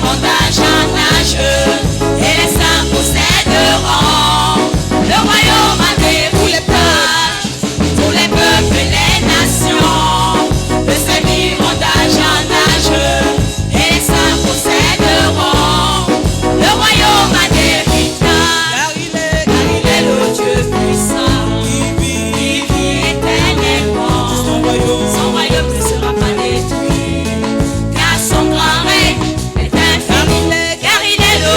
vivant d'âge en âge, et les saints posséderont le royaume avec héritage pour les peuples et les nations. Le saint vivant d'âge en âge, et les saints posséderont le royaume avec héritage. Car il est le Dieu puissant, qui vit éternellement. Son royaume ne sera pas détruit, car son grand règne est infini. Car il est le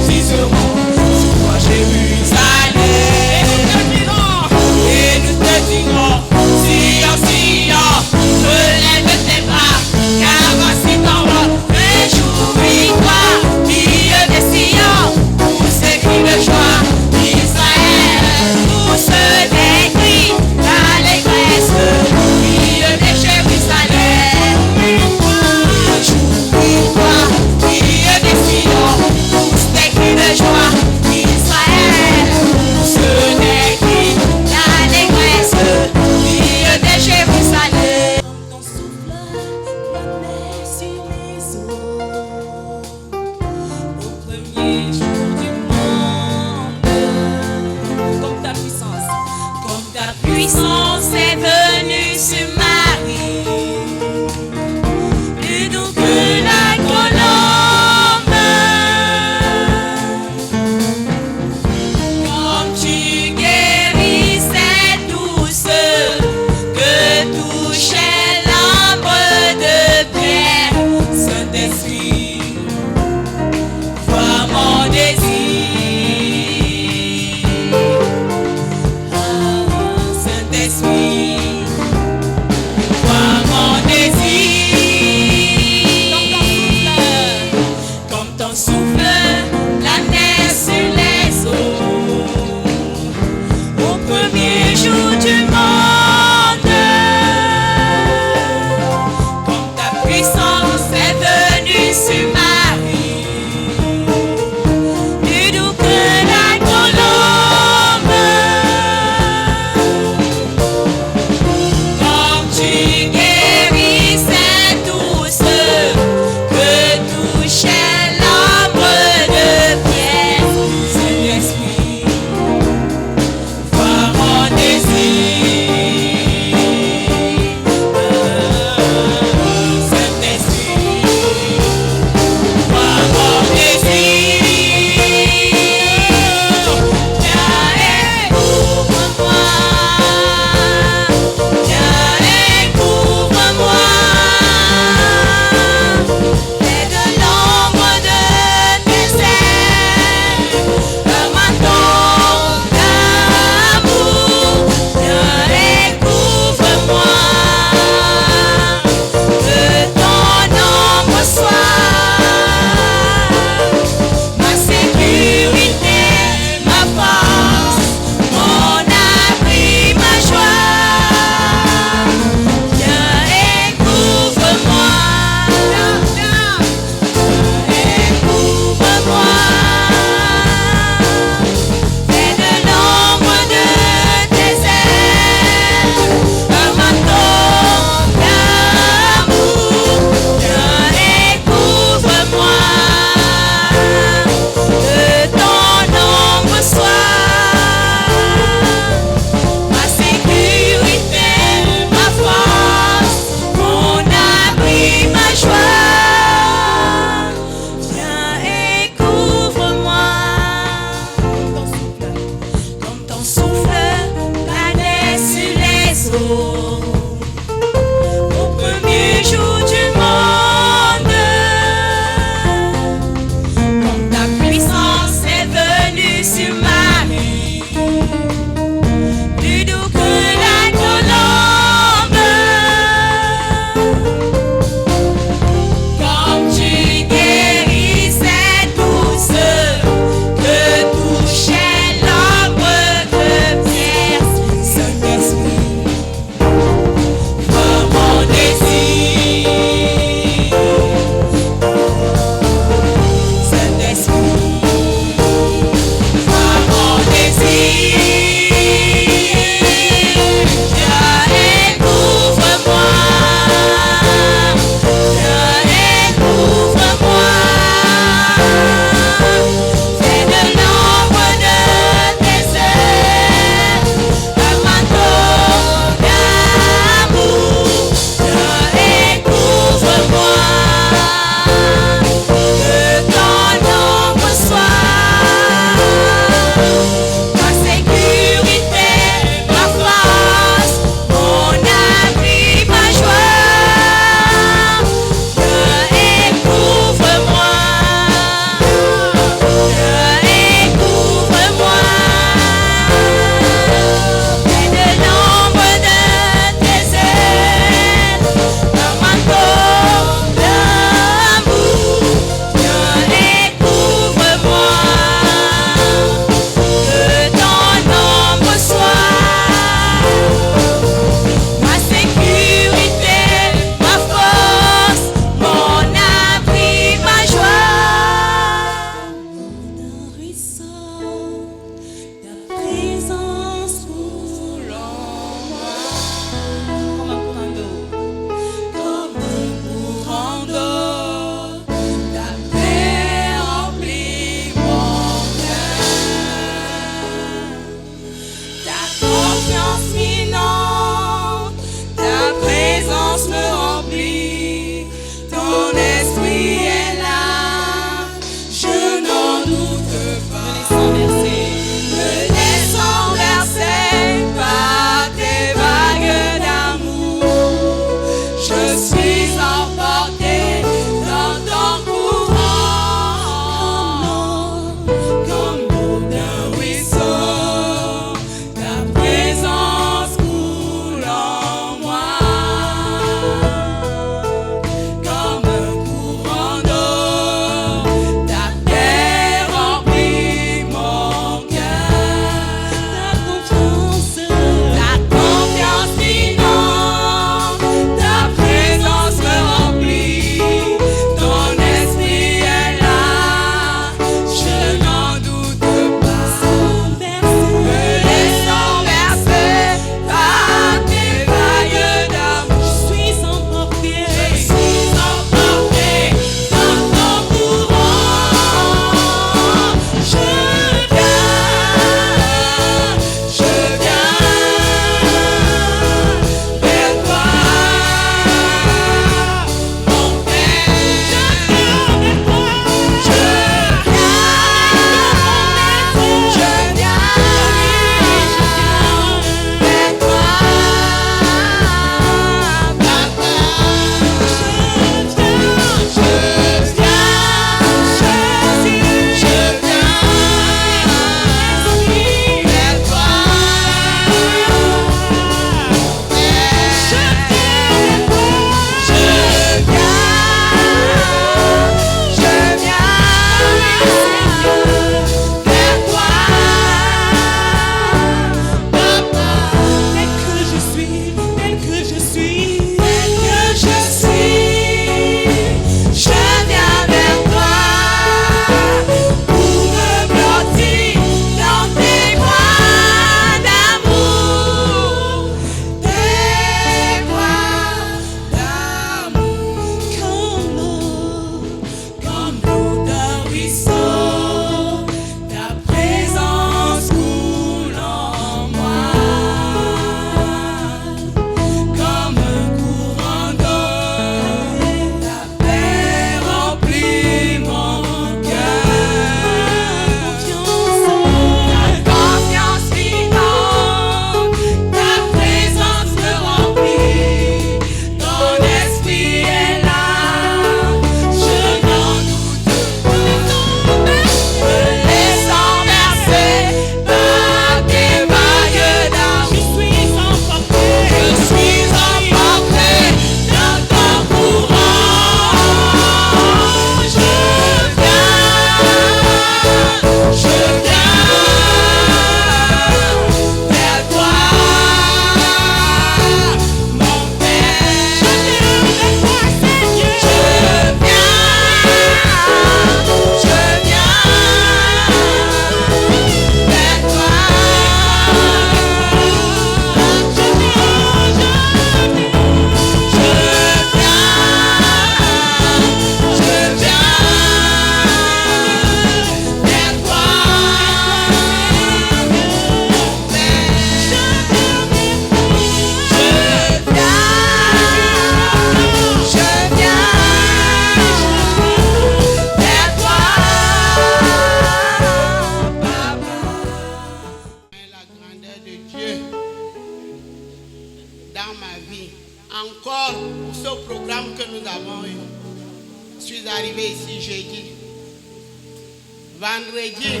Vendredi,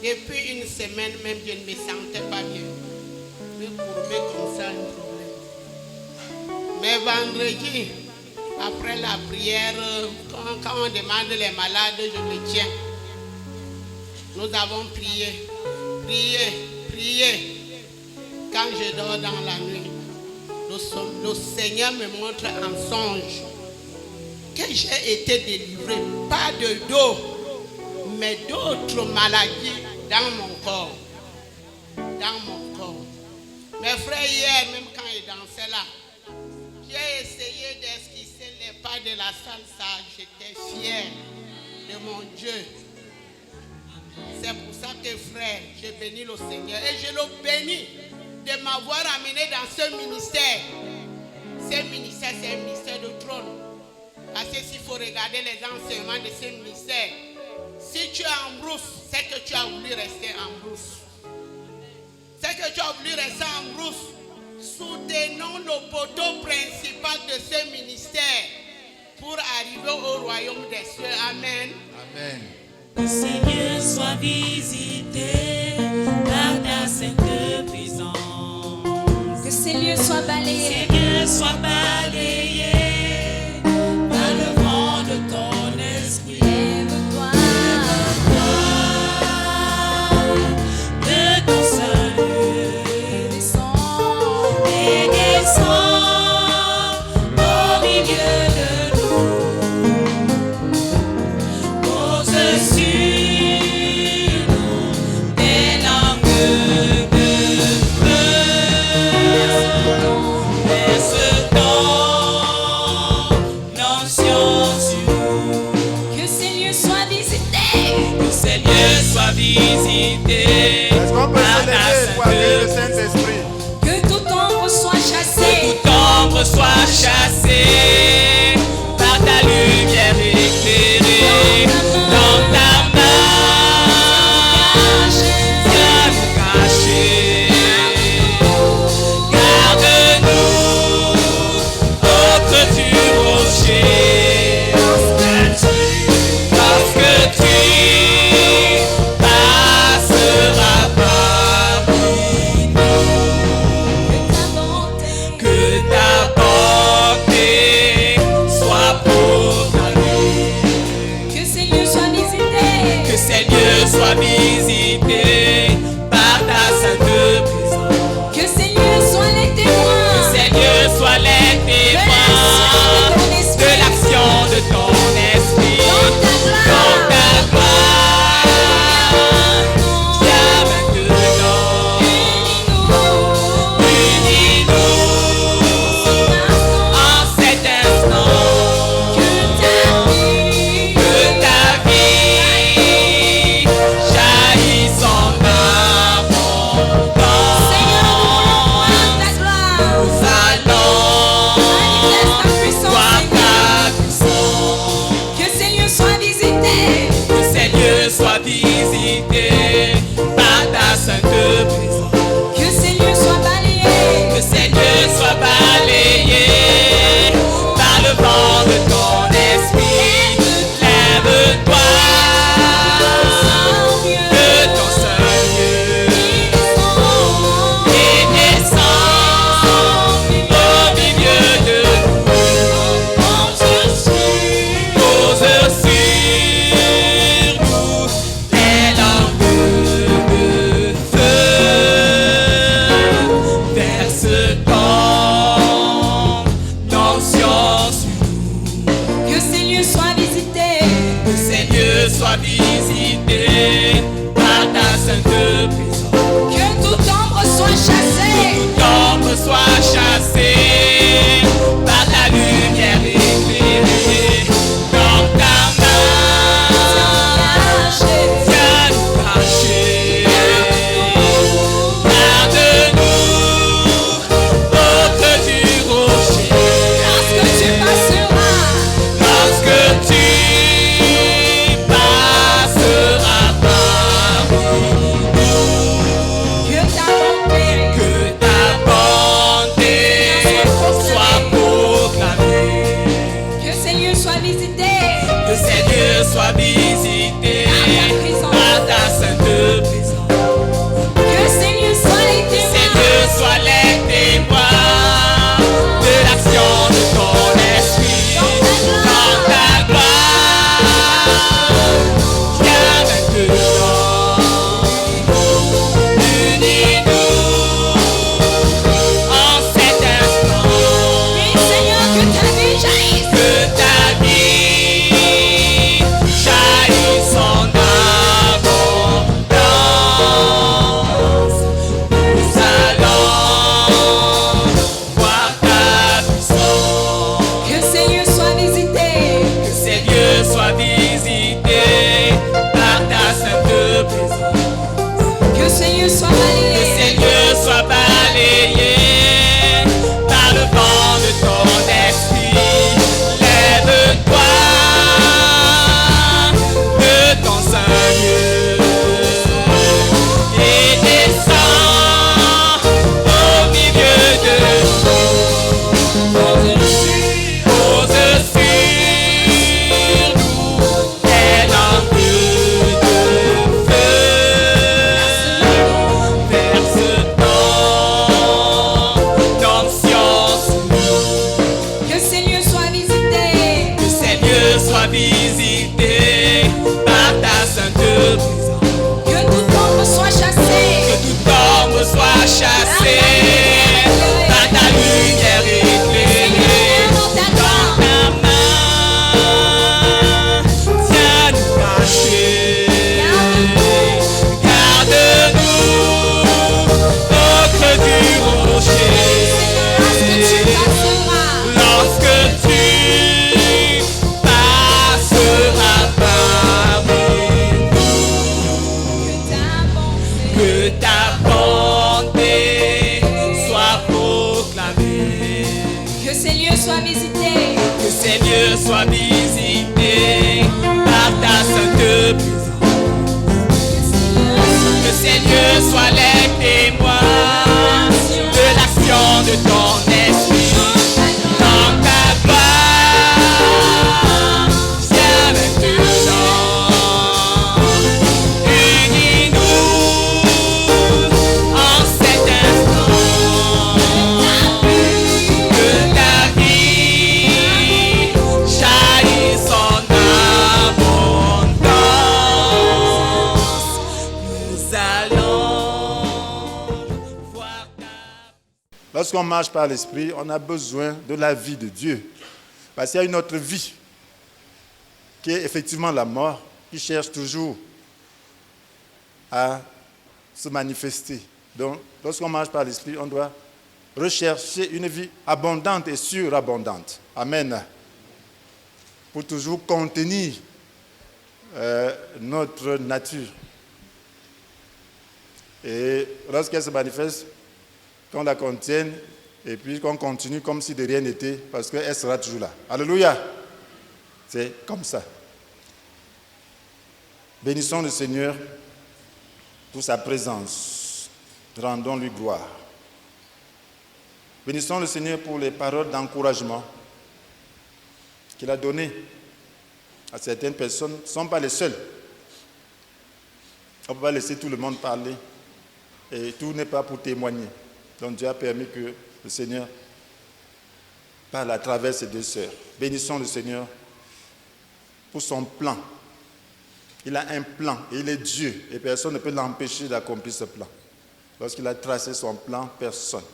depuis une semaine même, je ne me sentais pas bien. Je me courbais comme ça, un problème. Mais vendredi, après la prière, quand on demande les malades, je me tiens. Nous avons prié. Quand je dors dans la nuit, le Seigneur me montre en songe que j'ai été délivré, pas de dos, mais d'autres maladies dans mon corps. Dans mon corps. Mes frères, hier, même quand ils dansaient là, j'ai essayé d'esquisser les pas de la salsa. J'étais fier de mon Dieu. C'est pour ça que, frère, je bénis le Seigneur. Et je le bénis de m'avoir amené dans ce ministère. Ce ministère, c'est un ministère de trône. Parce que s'il faut regarder les enseignements de ce ministère, si tu es en brousse, c'est que tu as voulu rester en brousse. C'est que tu as voulu rester en brousse. Soutenons le poteau principal de ce ministère pour arriver au royaume des cieux. Amen. Amen. Que Seigneur soit visité par ta sainte présence. Que ces lieux soient balayés. Seigneur soit balayé par le vent de ton esprit. Lève-toi. De ton salut Descends. et descends au milieu de nous. Pose sur nous des langues de feu. Verse ton onction sur nous. Que ces lieux soient visités. Que ces lieux soient visités Est-ce qu'on peut par se ta lever pour accueillir le sainte Saint-Esprit? Que toute ombre soit chassée. toute ombre soit chassée par ta lumière éclairée. Dans ta main, viens nous cacher. Garde-nous au creux du rocher. Lorsque tu passeras parmi nous, que ta bonté soit proclamée. Que ces lieux soient visités. Que ces lieux soient visités par ta sainte présence. Que ces lieux soient les témoins. Que ces lieux soient les témoins de l'action de ton esprit. Dans ta gloire, viens maintenant. Unis-nous en cet instant. Que ta vie jaillisse en abondance. Nous allons voir ta puissance. Que ces lieux soient visités. Que ces lieux soient visités par ta sainte présence. Que ces lieux soient balayés. Que ces lieux soient balayés par le vent de ton esprit. Lève-toi de ton Seigneur et descends au milieu de nous. Pose sur nous les langues de feu. Verse ton onction sur nous. Que ces lieux soient visités. Que ces lieux soient visités par ta sainte présence. Que toute ombre soit chassée. Toute ombre soit chassée par ta lumière éclairée. Dans ta main, viens nous cacher. Garde-nous au creux du rocher. Lorsque tu passeras. Lorsque tu passeras parmi nous, Que ta bonté que ta bonté soit proclamée. sois visité par ta sainte présence. Que ces lieux soient les témoins de l'action de ton esprit dans ta gloire. Viens maintenant, unis-nous en cet instant. Que ta vie jaillisse en abondance. Nous allons voir ta... Lorsqu'on marche par l'Esprit, on a besoin de la vie de Dieu. Parce qu'il y a une autre vie qui est effectivement la mort, qui cherche toujours à se manifester. Donc, lorsqu'on marche par l'Esprit, on doit rechercher une vie abondante et surabondante. Amen. Pour toujours contenir notre nature. Et lorsqu'elle se manifeste, qu'on la contienne et puis qu'on continue comme si de rien n'était, parce qu'elle sera toujours là. Alléluia. C'est comme ça. Bénissons le Seigneur pour sa présence. Rendons-lui gloire. Bénissons le Seigneur pour les paroles d'encouragement qu'il a données à certaines personnes. Ce ne sont pas les seuls. On ne peut pas laisser tout le monde parler. Et tout n'est pas pour témoigner. Donc Dieu a permis que le Seigneur parle à travers ces deux sœurs. Bénissons le Seigneur pour son plan. Il a un plan et il est Dieu. Et personne ne peut l'empêcher d'accomplir ce plan. Lorsqu'il a tracé son plan, personne.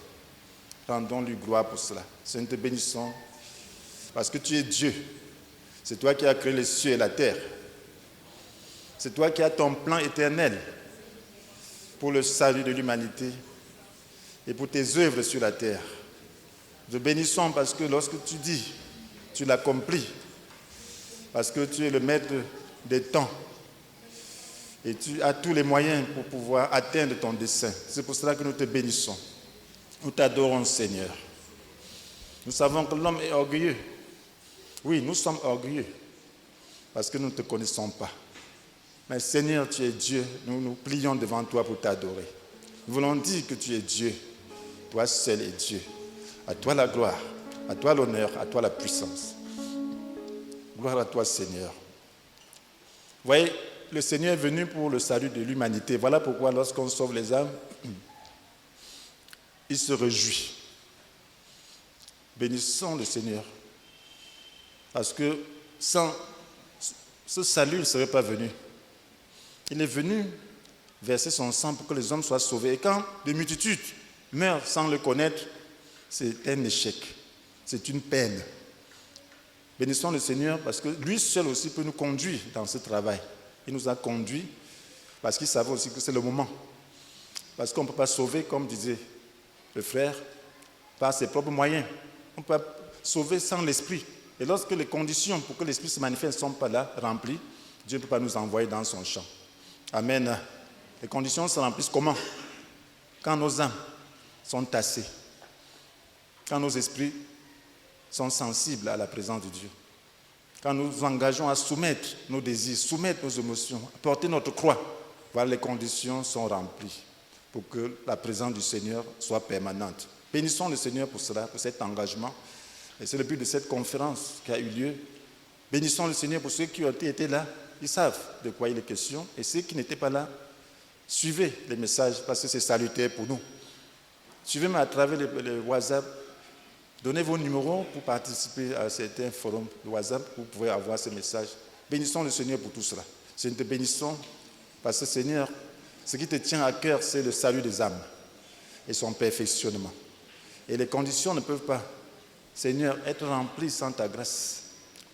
Rendons-lui gloire pour cela. Seigneur, nous te bénissons parce que tu es Dieu. C'est toi qui as créé les cieux et la terre. C'est toi qui as ton plan éternel pour le salut de l'humanité et pour tes œuvres sur la terre. Nous te bénissons parce que lorsque tu dis, tu l'accomplis. Parce que tu es le maître des temps. Et tu as tous les moyens pour pouvoir atteindre ton dessein. C'est pour cela que nous te bénissons. Nous t'adorons, Seigneur. Nous savons que l'homme est orgueilleux. Oui, nous sommes orgueilleux parce que nous ne te connaissons pas. Mais Seigneur, tu es Dieu. Nous nous plions devant toi pour t'adorer. Nous voulons dire que tu es Dieu. Toi seul es Dieu. À toi la gloire, à toi l'honneur, à toi la puissance. Gloire à toi, Seigneur. Vous voyez, le Seigneur est venu pour le salut de l'humanité. Voilà pourquoi lorsqu'on sauve les âmes, il se réjouit. Bénissons le Seigneur. Parce que sans ce salut, il ne serait pas venu. Il est venu verser son sang pour que les hommes soient sauvés. Et quand des multitudes meurent sans le connaître, c'est un échec. C'est une peine. Bénissons le Seigneur parce que lui seul aussi peut nous conduire dans ce travail. Il nous a conduits parce qu'il savait aussi que c'est le moment. Parce qu'on ne peut pas sauver, comme disait le frère, par ses propres moyens. On ne peut pas sauver sans l'Esprit. Et lorsque les conditions pour que l'Esprit se manifeste ne sont pas là, remplies, Dieu ne peut pas nous envoyer dans son champ. Amen. Les conditions se remplissent comment? Quand nos âmes sont tassées. Quand nos esprits sont sensibles à la présence de Dieu. Quand nous nous engageons à soumettre nos désirs, soumettre nos émotions, à porter notre croix, voilà, les conditions sont remplies pour que la présence du Seigneur soit permanente. Bénissons le Seigneur pour cela, pour cet engagement. Et c'est le but de cette conférence qui a eu lieu. Bénissons le Seigneur pour ceux qui ont été là. Ils savent de quoi il est question. Et ceux qui n'étaient pas là, suivez les messages parce que c'est salutaire pour nous. Suivez-moi à travers le WhatsApp. Donnez vos numéros pour participer à certains forums de WhatsApp. Vous pouvez avoir ces messages. Bénissons le Seigneur pour tout cela. Nous te bénissons parce que Seigneur, ce qui te tient à cœur, c'est le salut des âmes et son perfectionnement. Et les conditions ne peuvent pas, Seigneur, être remplies sans ta grâce.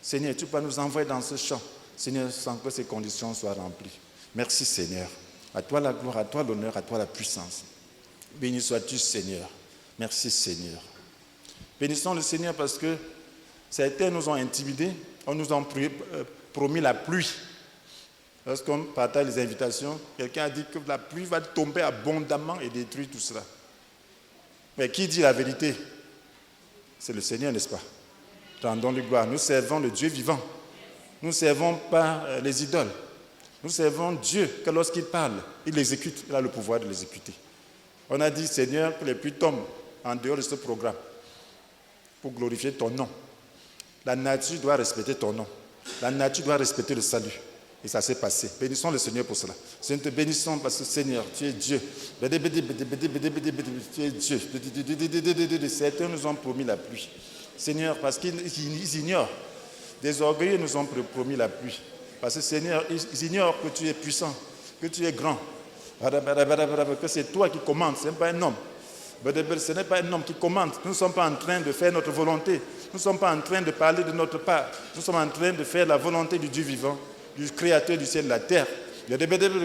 Seigneur, tu peux nous envoyer dans ce champ, Seigneur, sans que ces conditions soient remplies. Merci, Seigneur. À toi la gloire, à toi l'honneur, à toi la puissance. Béni sois-tu, Seigneur. Merci, Seigneur. Bénissons le Seigneur parce que certains nous ont intimidés, on nous a promis la pluie. Lorsqu'on partage les invitations, quelqu'un a dit que la pluie va tomber abondamment et détruire tout cela. Mais qui dit la vérité? C'est le Seigneur, n'est-ce pas? Rendons-lui gloire. Nous servons le Dieu vivant. Nous ne servons pas les idoles. Nous servons Dieu que lorsqu'il parle, il l'exécute. Il a le pouvoir de l'exécuter. On a dit, Seigneur, que les pluies tombent en dehors de ce programme pour glorifier ton nom. La nature doit respecter ton nom. La nature doit respecter le salut. Et ça s'est passé. Bénissons le Seigneur pour cela. Nous te bénissons parce que Seigneur, tu es Dieu. Tu es Dieu. Certains nous ont promis la pluie. Seigneur, parce qu'ils ignorent. Des orgueilleux nous ont promis la pluie. Parce que Seigneur, ils ignorent que tu es puissant, que tu es grand. Que c'est toi qui commandes, ce n'est pas un homme. Ce n'est pas un homme qui commande. Nous ne sommes pas en train de faire notre volonté. Nous ne sommes pas en train de parler de notre part. Nous sommes en train de faire la volonté du Dieu vivant, du Créateur du ciel et de la terre.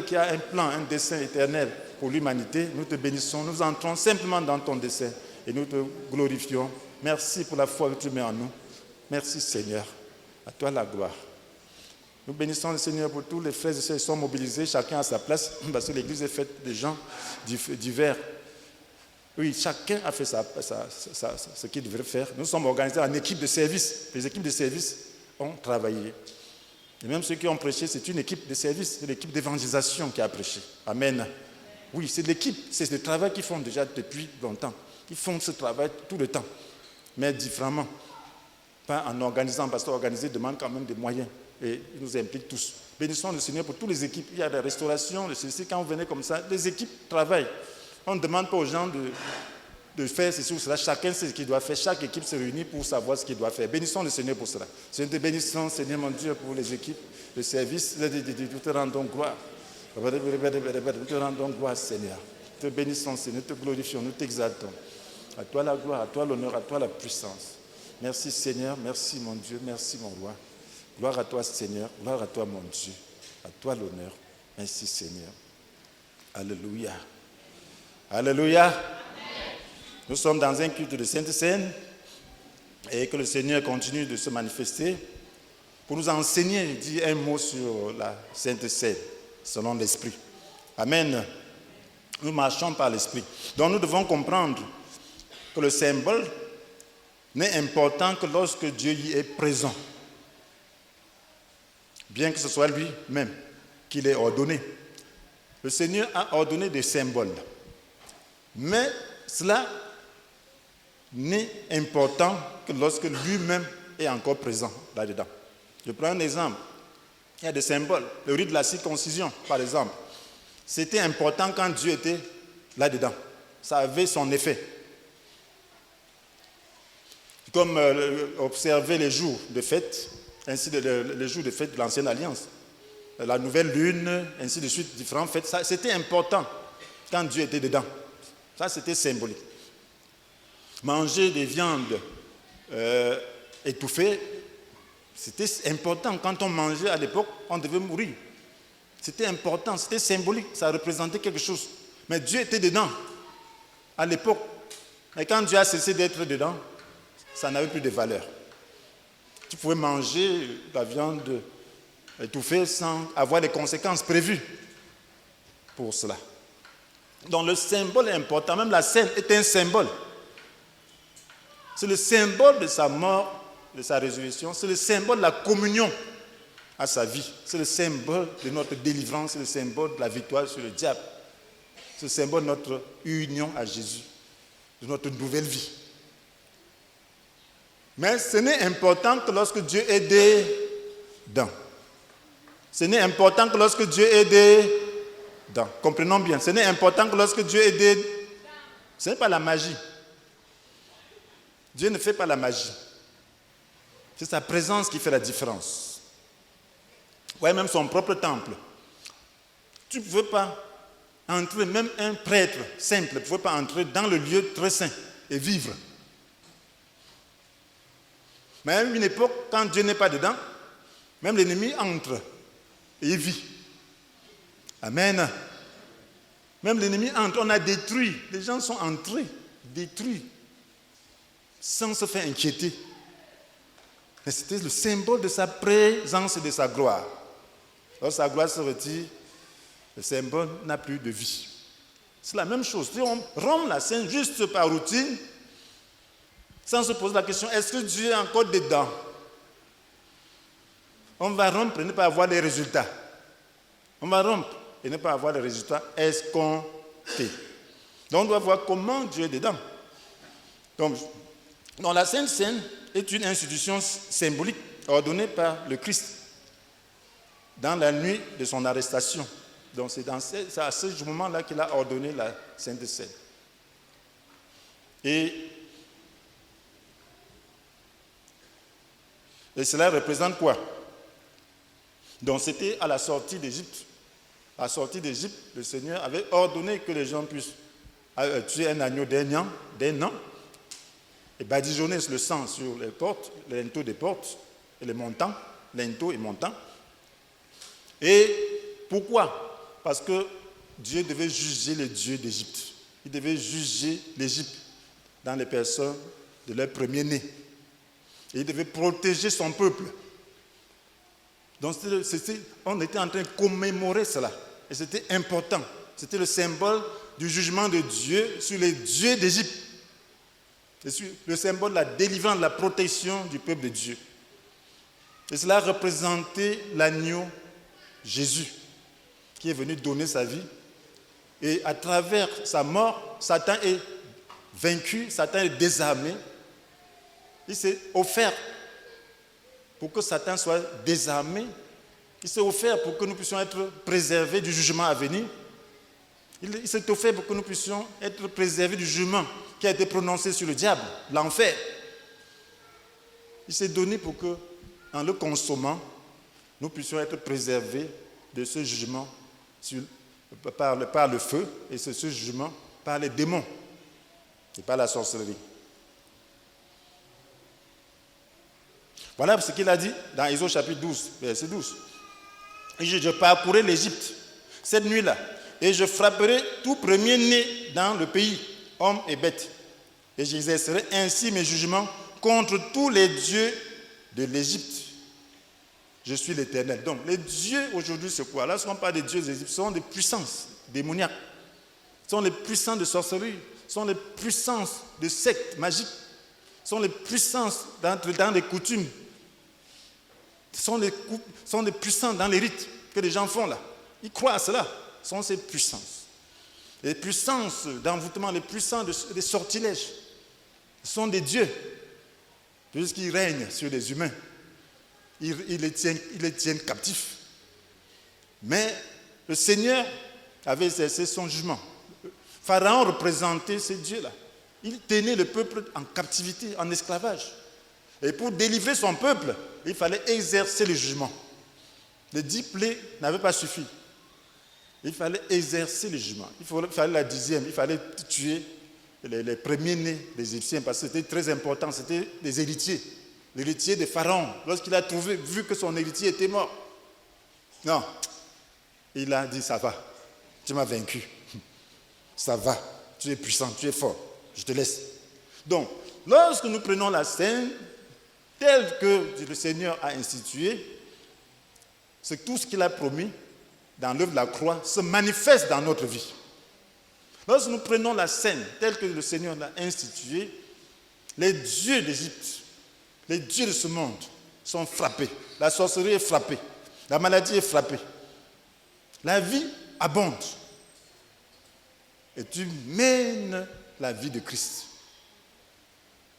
Qui a un plan, un dessein éternel pour l'humanité. Nous te bénissons. Nous entrons simplement dans ton dessein et nous te glorifions. Merci pour la foi que tu mets en nous. Merci Seigneur. À toi la gloire. Nous bénissons le Seigneur pour tous les frères et sœurs qui sont mobilisés, chacun à sa place, parce que l'église est faite de gens divers. Oui, chacun a fait ce qu'il devrait faire. Nous sommes organisés en équipe de service. Les équipes de service ont travaillé. Et même ceux qui ont prêché, c'est une équipe de service, c'est l'équipe d'évangélisation qui a prêché. Amen. Oui, c'est l'équipe, c'est le travail qu'ils font déjà depuis longtemps. Ils font ce travail tout le temps, mais différemment. Pas en organisant, parce qu'organiser demande quand même des moyens. Et il nous implique tous. Bénissons le Seigneur pour toutes les équipes. Il y a la restauration, le ceci. Quand vous venez comme ça, les équipes travaillent. On ne demande pas aux gens de faire ceci ou cela. Chacun sait ce qu'il doit faire. Chaque équipe se réunit pour savoir ce qu'il doit faire. Bénissons le Seigneur pour cela. Seigneur, te bénissons, Seigneur mon Dieu, pour les équipes, le service. Nous te rendons gloire. Nous te rendons gloire, Seigneur. Nous te bénissons, Seigneur. Nous te glorifions, nous t'exaltons. À toi la gloire, à toi l'honneur, à toi la puissance. Merci Seigneur, merci mon Dieu, merci mon roi. Gloire à toi Seigneur, gloire à toi mon Dieu. À toi l'honneur. Merci Seigneur. Alléluia. Alléluia. Amen. Nous sommes dans un culte de Sainte Seine et que le Seigneur continue de se manifester pour nous enseigner, dire un mot sur la Sainte Seine selon l'Esprit. Amen. Nous marchons par l'Esprit. Donc nous devons comprendre que le symbole n'est important que lorsque Dieu y est présent. Bien que ce soit lui-même qui l'ait ordonné. Le Seigneur a ordonné des symboles. Mais cela n'est important que lorsque lui-même est encore présent là-dedans. Je prends un exemple. Il y a des symboles. Le rite de la circoncision, par exemple. C'était important quand Dieu était là-dedans. Ça avait son effet. Comme observer les jours de fête, ainsi les jours de fête de l'Ancienne Alliance, la nouvelle lune, ainsi de suite, différentes fêtes. Ça, c'était important quand Dieu était dedans. Ça, c'était symbolique. Manger des viandes étouffées, c'était important. Quand on mangeait à l'époque, on devait mourir. C'était important, c'était symbolique, ça représentait quelque chose. Mais Dieu était dedans à l'époque. Et quand Dieu a cessé d'être dedans, ça n'avait plus de valeur. Tu pouvais manger la viande étouffée sans avoir les conséquences prévues pour cela. Donc le symbole est important, même la scène est un symbole. C'est le symbole de sa mort, de sa résurrection, c'est le symbole de la communion à sa vie. C'est le symbole de notre délivrance, c'est le symbole de la victoire sur le diable. C'est le symbole de notre union à Jésus, de notre nouvelle vie. Mais ce n'est important que lorsque Dieu est dedans. Ce n'est important que lorsque Dieu est dedans. Comprenons bien, ce n'est important que lorsque Dieu est dedans. Ce n'est pas la magie. Dieu ne fait pas la magie. C'est sa présence qui fait la différence. Ouais, même son propre temple. Tu ne pouvais pas entrer, même un prêtre simple ne pouvait pas entrer dans le lieu très saint et vivre. Mais à une époque, quand Dieu n'est pas dedans, même l'ennemi entre et il vit. Amen. Même l'ennemi entre, on a détruit. Les gens sont entrés, détruits, sans se faire inquiéter. Mais c'était le symbole de sa présence et de sa gloire. Lorsque sa gloire se retire, le symbole n'a plus de vie. C'est la même chose. Si on rompt la scène juste par routine, sans se poser la question, est-ce que Dieu est encore dedans? On va rompre et ne pas avoir les résultats. On va rompre et ne pas avoir les résultats escomptés. Donc on doit voir comment Dieu est dedans. Donc la Sainte Seine est une institution symbolique ordonnée par le Christ dans la nuit de son arrestation. Donc c'est à ce moment-là qu'il a ordonné la Sainte Seine. Et cela représente quoi? Donc c'était à la sortie d'Égypte. À la sortie d'Égypte, le Seigneur avait ordonné que les gens puissent tuer un agneau d'un an et badigeonner le sang sur les portes, les linteaux des portes et les montants, linteaux et montants. Et pourquoi? Parce que Dieu devait juger les dieux d'Égypte. Il devait juger l'Égypte dans les personnes de leur premier-né. Et il devait protéger son peuple. Donc on était en train de commémorer cela. Et c'était important. C'était le symbole du jugement de Dieu sur les dieux d'Égypte. Le symbole de la délivrance, de la protection du peuple de Dieu. Et cela représentait l'agneau Jésus, qui est venu donner sa vie. Et à travers sa mort, Satan est vaincu, Satan est désarmé. Il s'est offert pour que Satan soit désarmé. Il s'est offert pour que nous puissions être préservés du jugement à venir. Il s'est offert pour que nous puissions être préservés du jugement qui a été prononcé sur le diable, l'enfer. Il s'est donné pour que, en le consommant, nous puissions être préservés de ce jugement par le feu et ce jugement par les démons et par la sorcellerie. Voilà ce qu'il a dit dans Exode chapitre 12, verset 12. Et je parcourrai l'Égypte cette nuit-là, et je frapperai tout premier-né dans le pays, hommes et bêtes. Et j'exercerai ainsi mes jugements contre tous les dieux de l'Égypte. Je suis l'Éternel. Donc, les dieux aujourd'hui, c'est quoi? Lorsqu'on parle des dieux d'Égypte, ce sont des puissances démoniaques. Ce sont les puissances de sorcellerie. Ce sont les puissances de sectes magiques. Ce sont les puissances dans les coutumes. Ce sont des puissances dans les rites que les gens font là. Ils croient à cela. Ce sont ces puissances. Les puissances d'envoûtement, les puissances des sortilèges. Ce sont des dieux. Puisqu'ils règnent sur les humains. Ils les tiennent captifs. Mais le Seigneur avait exercé son jugement. Pharaon représentait ces dieux-là. Il tenait le peuple en captivité, en esclavage. Et pour délivrer son peuple, il fallait exercer le jugement. Les 10 plaies n'avaient pas suffi. Il fallait exercer le jugement. Il fallait la 10e. Il fallait tuer les premiers-nés des Égyptiens parce que c'était très important. C'était des héritiers. L'héritier de Pharaon. Lorsqu'il a vu que son héritier était mort. Non. Il a dit, ça va. Tu m'as vaincu. Ça va. Tu es puissant, tu es fort. Je te laisse. Donc, lorsque nous prenons la scène telle que le Seigneur a instituée, c'est tout ce qu'il a promis dans l'œuvre de la croix se manifeste dans notre vie. Lorsque nous prenons la scène telle que le Seigneur l'a instituée, les dieux d'Égypte, les dieux de ce monde sont frappés. La sorcellerie est frappée. La maladie est frappée. La vie abonde. Et tu mènes la vie de Christ.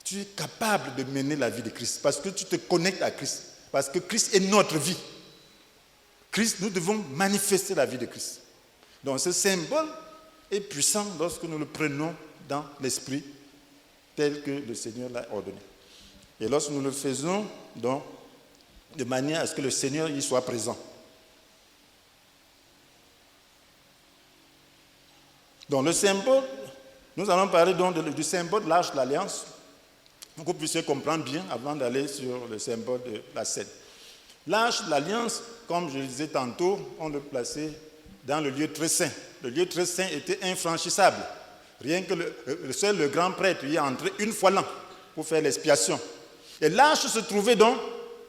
Tu es capable de mener la vie de Christ parce que tu te connectes à Christ. Parce que Christ est notre vie. Christ, nous devons manifester la vie de Christ. Donc ce symbole est puissant lorsque nous le prenons dans l'esprit tel que le Seigneur l'a ordonné. Et lorsque nous le faisons, donc, de manière à ce que le Seigneur y soit présent. Donc le symbole, nous allons parler donc du symbole de l'Arche de l'Alliance, pour que vous puissiez comprendre bien avant d'aller sur le symbole de la scène. L'Arche de l'Alliance, comme je le disais tantôt, on le plaçait dans le lieu très saint. Le lieu très saint était infranchissable. Rien que seul le grand prêtre y est entré une fois l'an pour faire l'expiation. Et l'arche se trouvait donc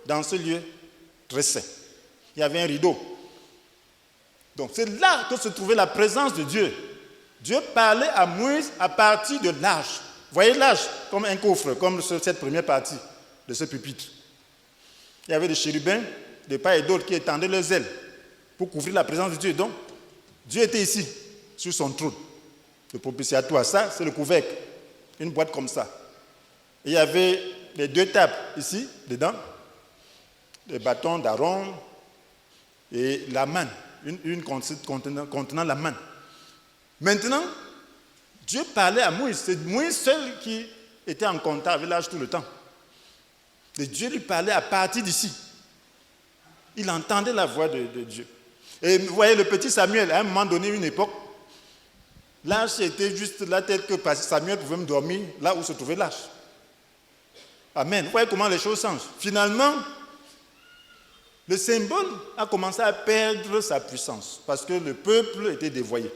dans ce lieu très saint. Il y avait un rideau. Donc c'est là que se trouvait la présence de Dieu. Dieu parlait à Moïse à partir de l'arche. Voyez l'arche comme un coffre, comme cette première partie de ce pupitre. Il y avait des chérubins de part et d'autre qui étendaient leurs ailes pour couvrir la présence de Dieu. Donc, Dieu était ici, sur son trône. Le propitiatoire, ça, c'est le couvercle. Une boîte comme ça. Et il y avait les 2 tables ici, dedans, les bâtons d'Aaron et la manne, une contenant la manne. Maintenant, Dieu parlait à Moïse. C'est Moïse seul qui était en contact avec l'arche tout le temps. Et Dieu lui parlait à partir d'ici. Il entendait la voix de Dieu. Et vous voyez, le petit Samuel, à un moment donné, une époque, l'arche était juste la tête que Samuel pouvait me dormir là où se trouvait l'arche. Amen. Vous voyez comment les choses changent. Finalement, le symbole a commencé à perdre sa puissance parce que le peuple était dévoyé.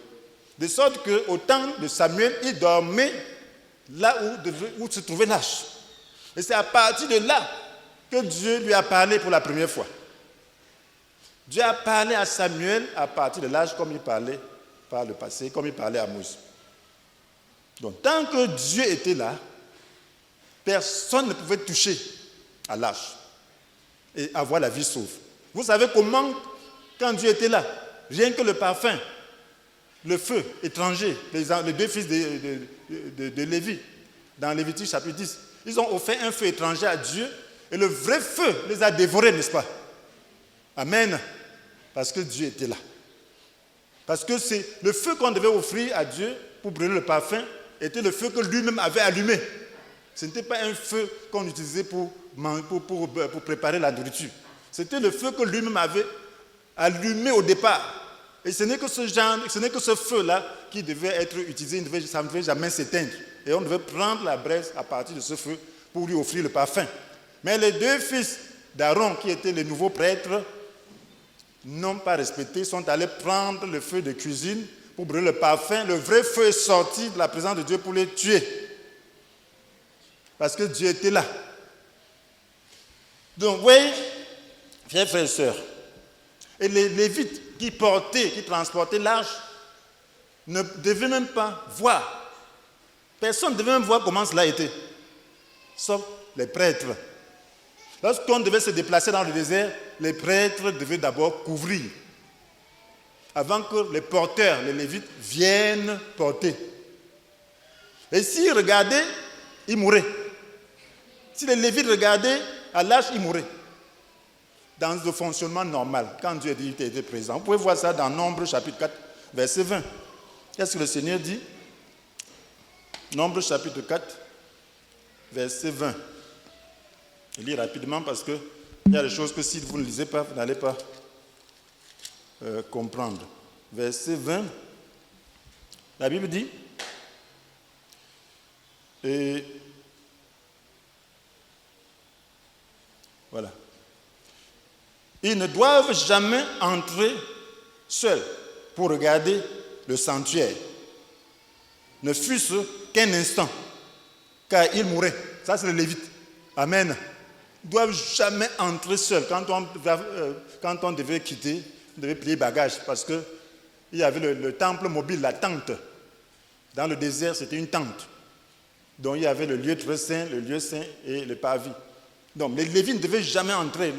De sorte qu'au temps de Samuel, il dormait là où se trouvait l'arche. Et c'est à partir de là que Dieu lui a parlé pour la première fois. Dieu a parlé à Samuel à partir de l'arche comme il parlait par le passé, comme il parlait à Moïse. Donc tant que Dieu était là, personne ne pouvait toucher à l'arche et avoir la vie sauve. Vous savez comment, quand Dieu était là, rien que le parfum, le feu étranger, les 2 fils de Lévi, dans Lévitique chapitre 10, ils ont offert un feu étranger à Dieu et le vrai feu les a dévorés, n'est-ce pas? Amen. Parce que Dieu était là. Parce que c'est le feu qu'on devait offrir à Dieu pour brûler le parfum était le feu que lui-même avait allumé. Ce n'était pas un feu qu'on utilisait pour préparer la nourriture. C'était le feu que lui-même avait allumé au départ. Et ce n'est que ce feu-là qui devait être utilisé, ça ne devait jamais s'éteindre. Et on devait prendre la braise à partir de ce feu pour lui offrir le parfum. Mais les 2 fils d'Aaron, qui étaient les nouveaux prêtres, n'ont pas respecté, sont allés prendre le feu de cuisine pour brûler le parfum. Le vrai feu est sorti de la présence de Dieu pour les tuer. Parce que Dieu était là. Donc, oui, chers frères et sœurs, et les Lévites qui transportaient l'arche ne devaient même pas voir. Personne ne devait même voir comment cela était, sauf les prêtres. Lorsqu'on devait se déplacer dans le désert, les prêtres devaient d'abord couvrir, avant que les porteurs, les Lévites, viennent porter. Et s'ils regardaient, ils mouraient. Si les Lévites regardaient à l'arche, ils mouraient. Dans le fonctionnement normal, quand Dieu dit qu'il était présent. Vous pouvez voir ça dans Nombre chapitre 4, verset 20. Qu'est-ce que le Seigneur dit? Nombre chapitre 4, verset 20. Je lis rapidement parce qu'il y a des choses que si vous ne lisez pas, vous n'allez pas comprendre. Verset 20, la Bible dit, et voilà. Ils ne doivent jamais entrer seuls pour regarder le sanctuaire, ne fût-ce qu'un instant, car ils mourraient. Ça, c'est le Lévite. Amen. Ils ne doivent jamais entrer seuls. Quand on devait quitter, on devait plier bagages, parce qu'il y avait le temple mobile, la tente. Dans le désert, c'était une tente. Donc, il y avait le lieu très saint, le lieu saint et le parvis. Donc, les Lévites ne devaient jamais entrer.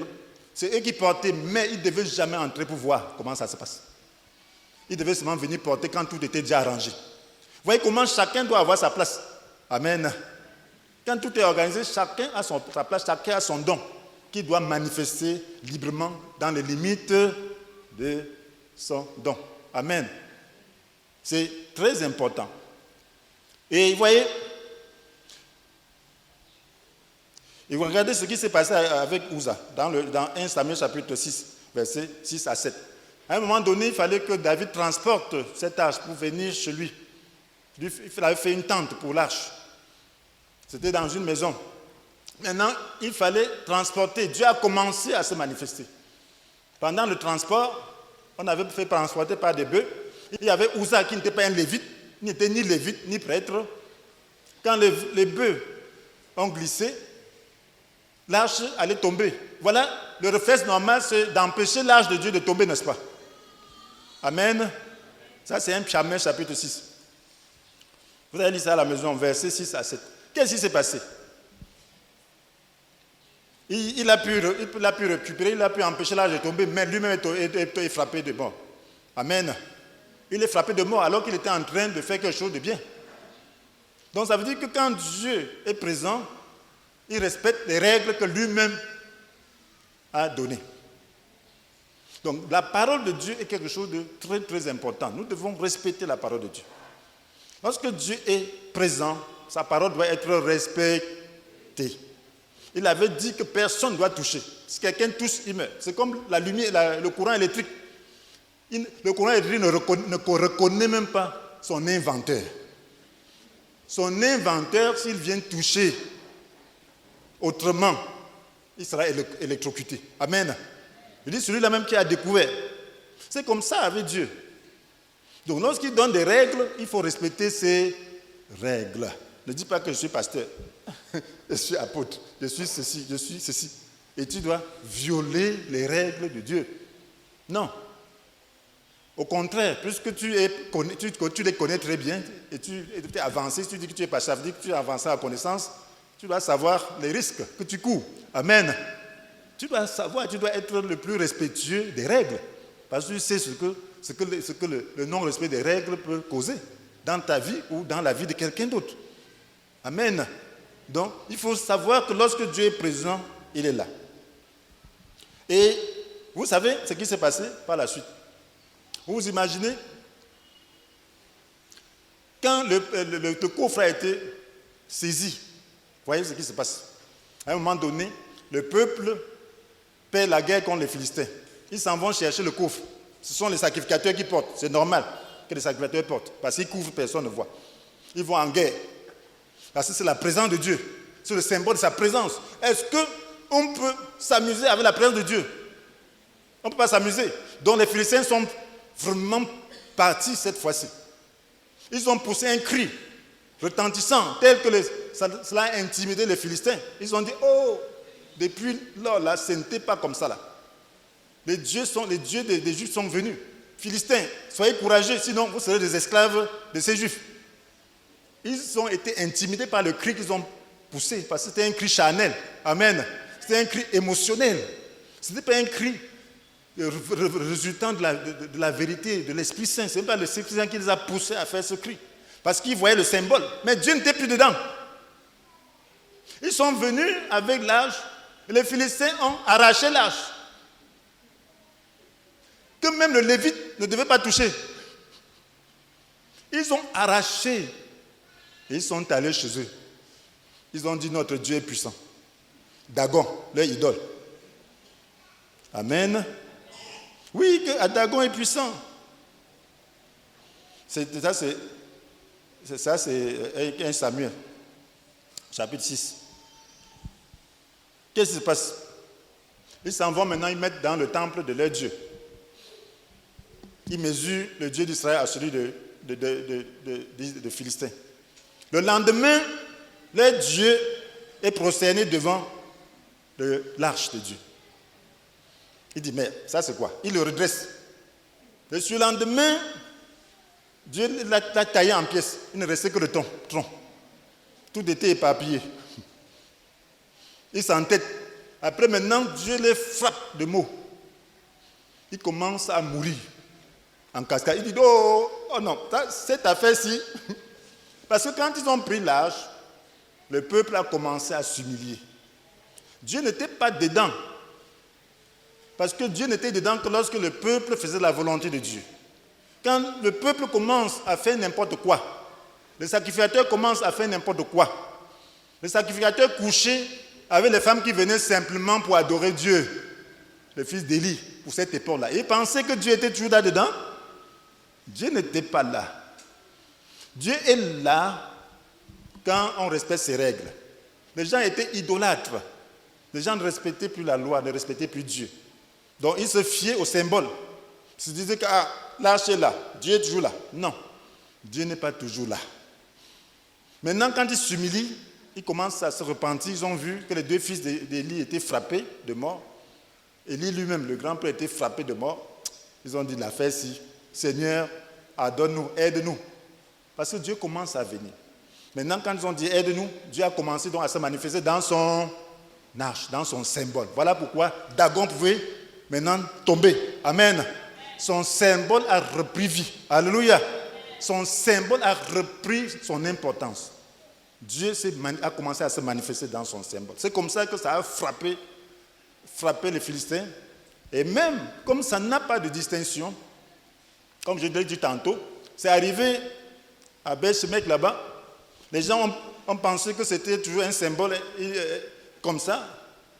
C'est eux qui portaient, mais ils ne devaient jamais entrer pour voir comment ça se passe. Ils devaient seulement venir porter quand tout était déjà arrangé. Vous voyez comment chacun doit avoir sa place. Amen. Quand tout est organisé, chacun a sa place, chacun a son don, qu'il doit manifester librement dans les limites de son don. Amen. C'est très important. Et vous voyez, et vous regardez ce qui s'est passé avec Uza dans 1 Samuel chapitre 6, versets 6 à 7. À un moment donné, il fallait que David transporte cette arche pour venir chez lui. Il avait fait une tente pour l'arche. C'était dans une maison. Maintenant, il fallait transporter. Dieu a commencé à se manifester. Pendant le transport, on avait fait transporter par des bœufs. Il y avait Uza qui n'était pas un lévite, il n'était ni lévite, ni prêtre. Quand les bœufs ont glissé, l'arche allait tomber. Voilà, le réflexe normal, c'est d'empêcher l'arche de Dieu de tomber, n'est-ce pas? Amen. Ça, c'est 1 Samuel chapitre 6. Vous avez lu ça à la maison, verset 6 à 7. Qu'est-ce qui s'est passé? Il a pu récupérer, il a pu empêcher l'âge de tomber, mais lui-même est frappé de mort. Amen. Il est frappé de mort alors qu'il était en train de faire quelque chose de bien. Donc ça veut dire que quand Dieu est présent, il respecte les règles que lui-même a données. Donc la parole de Dieu est quelque chose de très très important. Nous devons respecter la parole de Dieu. Lorsque Dieu est présent, sa parole doit être respectée. Il avait dit que personne ne doit toucher. Si quelqu'un touche, il meurt. C'est comme la lumière, le courant électrique. Le courant électrique ne reconnaît même pas son inventeur. Son inventeur, s'il vient toucher autrement, il sera électrocuté. Amen. Il dit celui-là même qui a découvert. C'est comme ça avec Dieu. Donc lorsqu'il donne des règles, il faut respecter ces règles. Ne dis pas que je suis pasteur, je suis apôtre, je suis ceci. Et tu dois violer les règles de Dieu. Non. Au contraire, puisque tu les connais très bien et tu es avancé, si tu dis que tu es pasteur, ça veut dire que tu es avancé à connaissance, tu dois savoir les risques que tu cours. Amen. Tu dois savoir, tu dois être le plus respectueux des règles. Parce que tu sais ce que le non-respect des règles peut causer dans ta vie ou dans la vie de quelqu'un d'autre. Amen. Donc, il faut savoir que lorsque Dieu est présent, il est là. Et vous savez ce qui s'est passé par la suite. Vous vous imaginez, quand le coffre a été saisi, vous voyez ce qui se passe. À un moment donné, le peuple perd la guerre contre les Philistins. Ils s'en vont chercher le coffre. Ce sont les sacrificateurs qui portent. C'est normal que les sacrificateurs portent. Parce qu'ils couvrent, personne ne voit. Ils vont en guerre. Parce que c'est la présence de Dieu. C'est le symbole de sa présence. Est-ce qu'on peut s'amuser avec la présence de Dieu? On ne peut pas s'amuser. Donc les Philistins sont vraiment partis cette fois-ci. Ils ont poussé un cri retentissant, tel que cela a intimidé les Philistins. Ils ont dit, oh, depuis là, ce n'était pas comme ça là. Les dieux des Juifs sont venus. Philistins, soyez courageux, sinon vous serez des esclaves de ces Juifs. Ils ont été intimidés par le cri qu'ils ont poussé, parce que c'était un cri charnel. Amen. C'était un cri émotionnel. Ce n'était pas un cri résultant de la vérité, de l'Esprit Saint. Ce n'est pas l'Esprit Saint qui les a poussés à faire ce cri. Parce qu'ils voyaient le symbole. Mais Dieu n'était plus dedans. Ils sont venus avec l'arche. Les Philistins ont arraché l'arche. Que même le Lévite ne devait pas toucher. Ils ont arraché. Et ils sont allés chez eux. Ils ont dit, notre Dieu est puissant. Dagon, leur idole. Amen. Oui, que Dagon est puissant. C'est 1 Samuel, chapitre 6. Qu'est-ce qui se passe? Ils s'en vont maintenant, ils mettent dans le temple de leur Dieu. Ils mesurent le Dieu d'Israël à celui de Philistins. Le lendemain, leur Dieu est prosterné devant l'arche de Dieu. Il dit, mais ça c'est quoi? Il le redresse. Le surlendemain, Dieu l'a taillé en pièces. Il ne restait que le tronc. Tout était éparpillé. Il s'entête. Après maintenant, Dieu les frappe de maux. Il commence à mourir en cascade. Il dit, oh non, cette affaire-ci. Parce que quand ils ont pris l'arche, le peuple a commencé à s'humilier. Dieu n'était pas dedans. Parce que Dieu n'était dedans que lorsque le peuple faisait la volonté de Dieu. Quand le peuple commence à faire n'importe quoi, les sacrificateurs commencent à faire n'importe quoi. Les sacrificateurs couchaient avec les femmes qui venaient simplement pour adorer Dieu, le fils d'Élie, pour cette époque-là. Ils pensaient que Dieu était toujours là-dedans. Dieu n'était pas là. Dieu est là quand on respecte ses règles. Les gens étaient idolâtres. Les gens ne respectaient plus la loi, ne respectaient plus Dieu. Donc ils se fiaient au symbole. Ils se disaient que l'arche est là, Dieu est toujours là. Non, Dieu n'est pas toujours là. Maintenant, quand ils s'humilient, ils commencent à se repentir. Ils ont vu que les deux fils d'Élie étaient frappés de mort. Élie lui-même, le grand-père, était frappé de mort. Ils ont dit l'affaire-ci, Seigneur, pardonne-nous, aide-nous. Parce que Dieu commence à venir. Maintenant, quand ils ont dit aide-nous, Dieu a commencé donc à se manifester dans son arche, dans son symbole. Voilà pourquoi Dagon pouvait maintenant tomber. Amen. Son symbole a repris vie. Alléluia. Son symbole a repris son importance. Dieu a commencé à se manifester dans son symbole. C'est comme ça que ça a frappé les Philistins. Et même, comme ça n'a pas de distinction, comme je l'ai dit tantôt, c'est arrivé à Beth-Shemek là-bas. Les gens ont pensé que c'était toujours un symbole comme ça,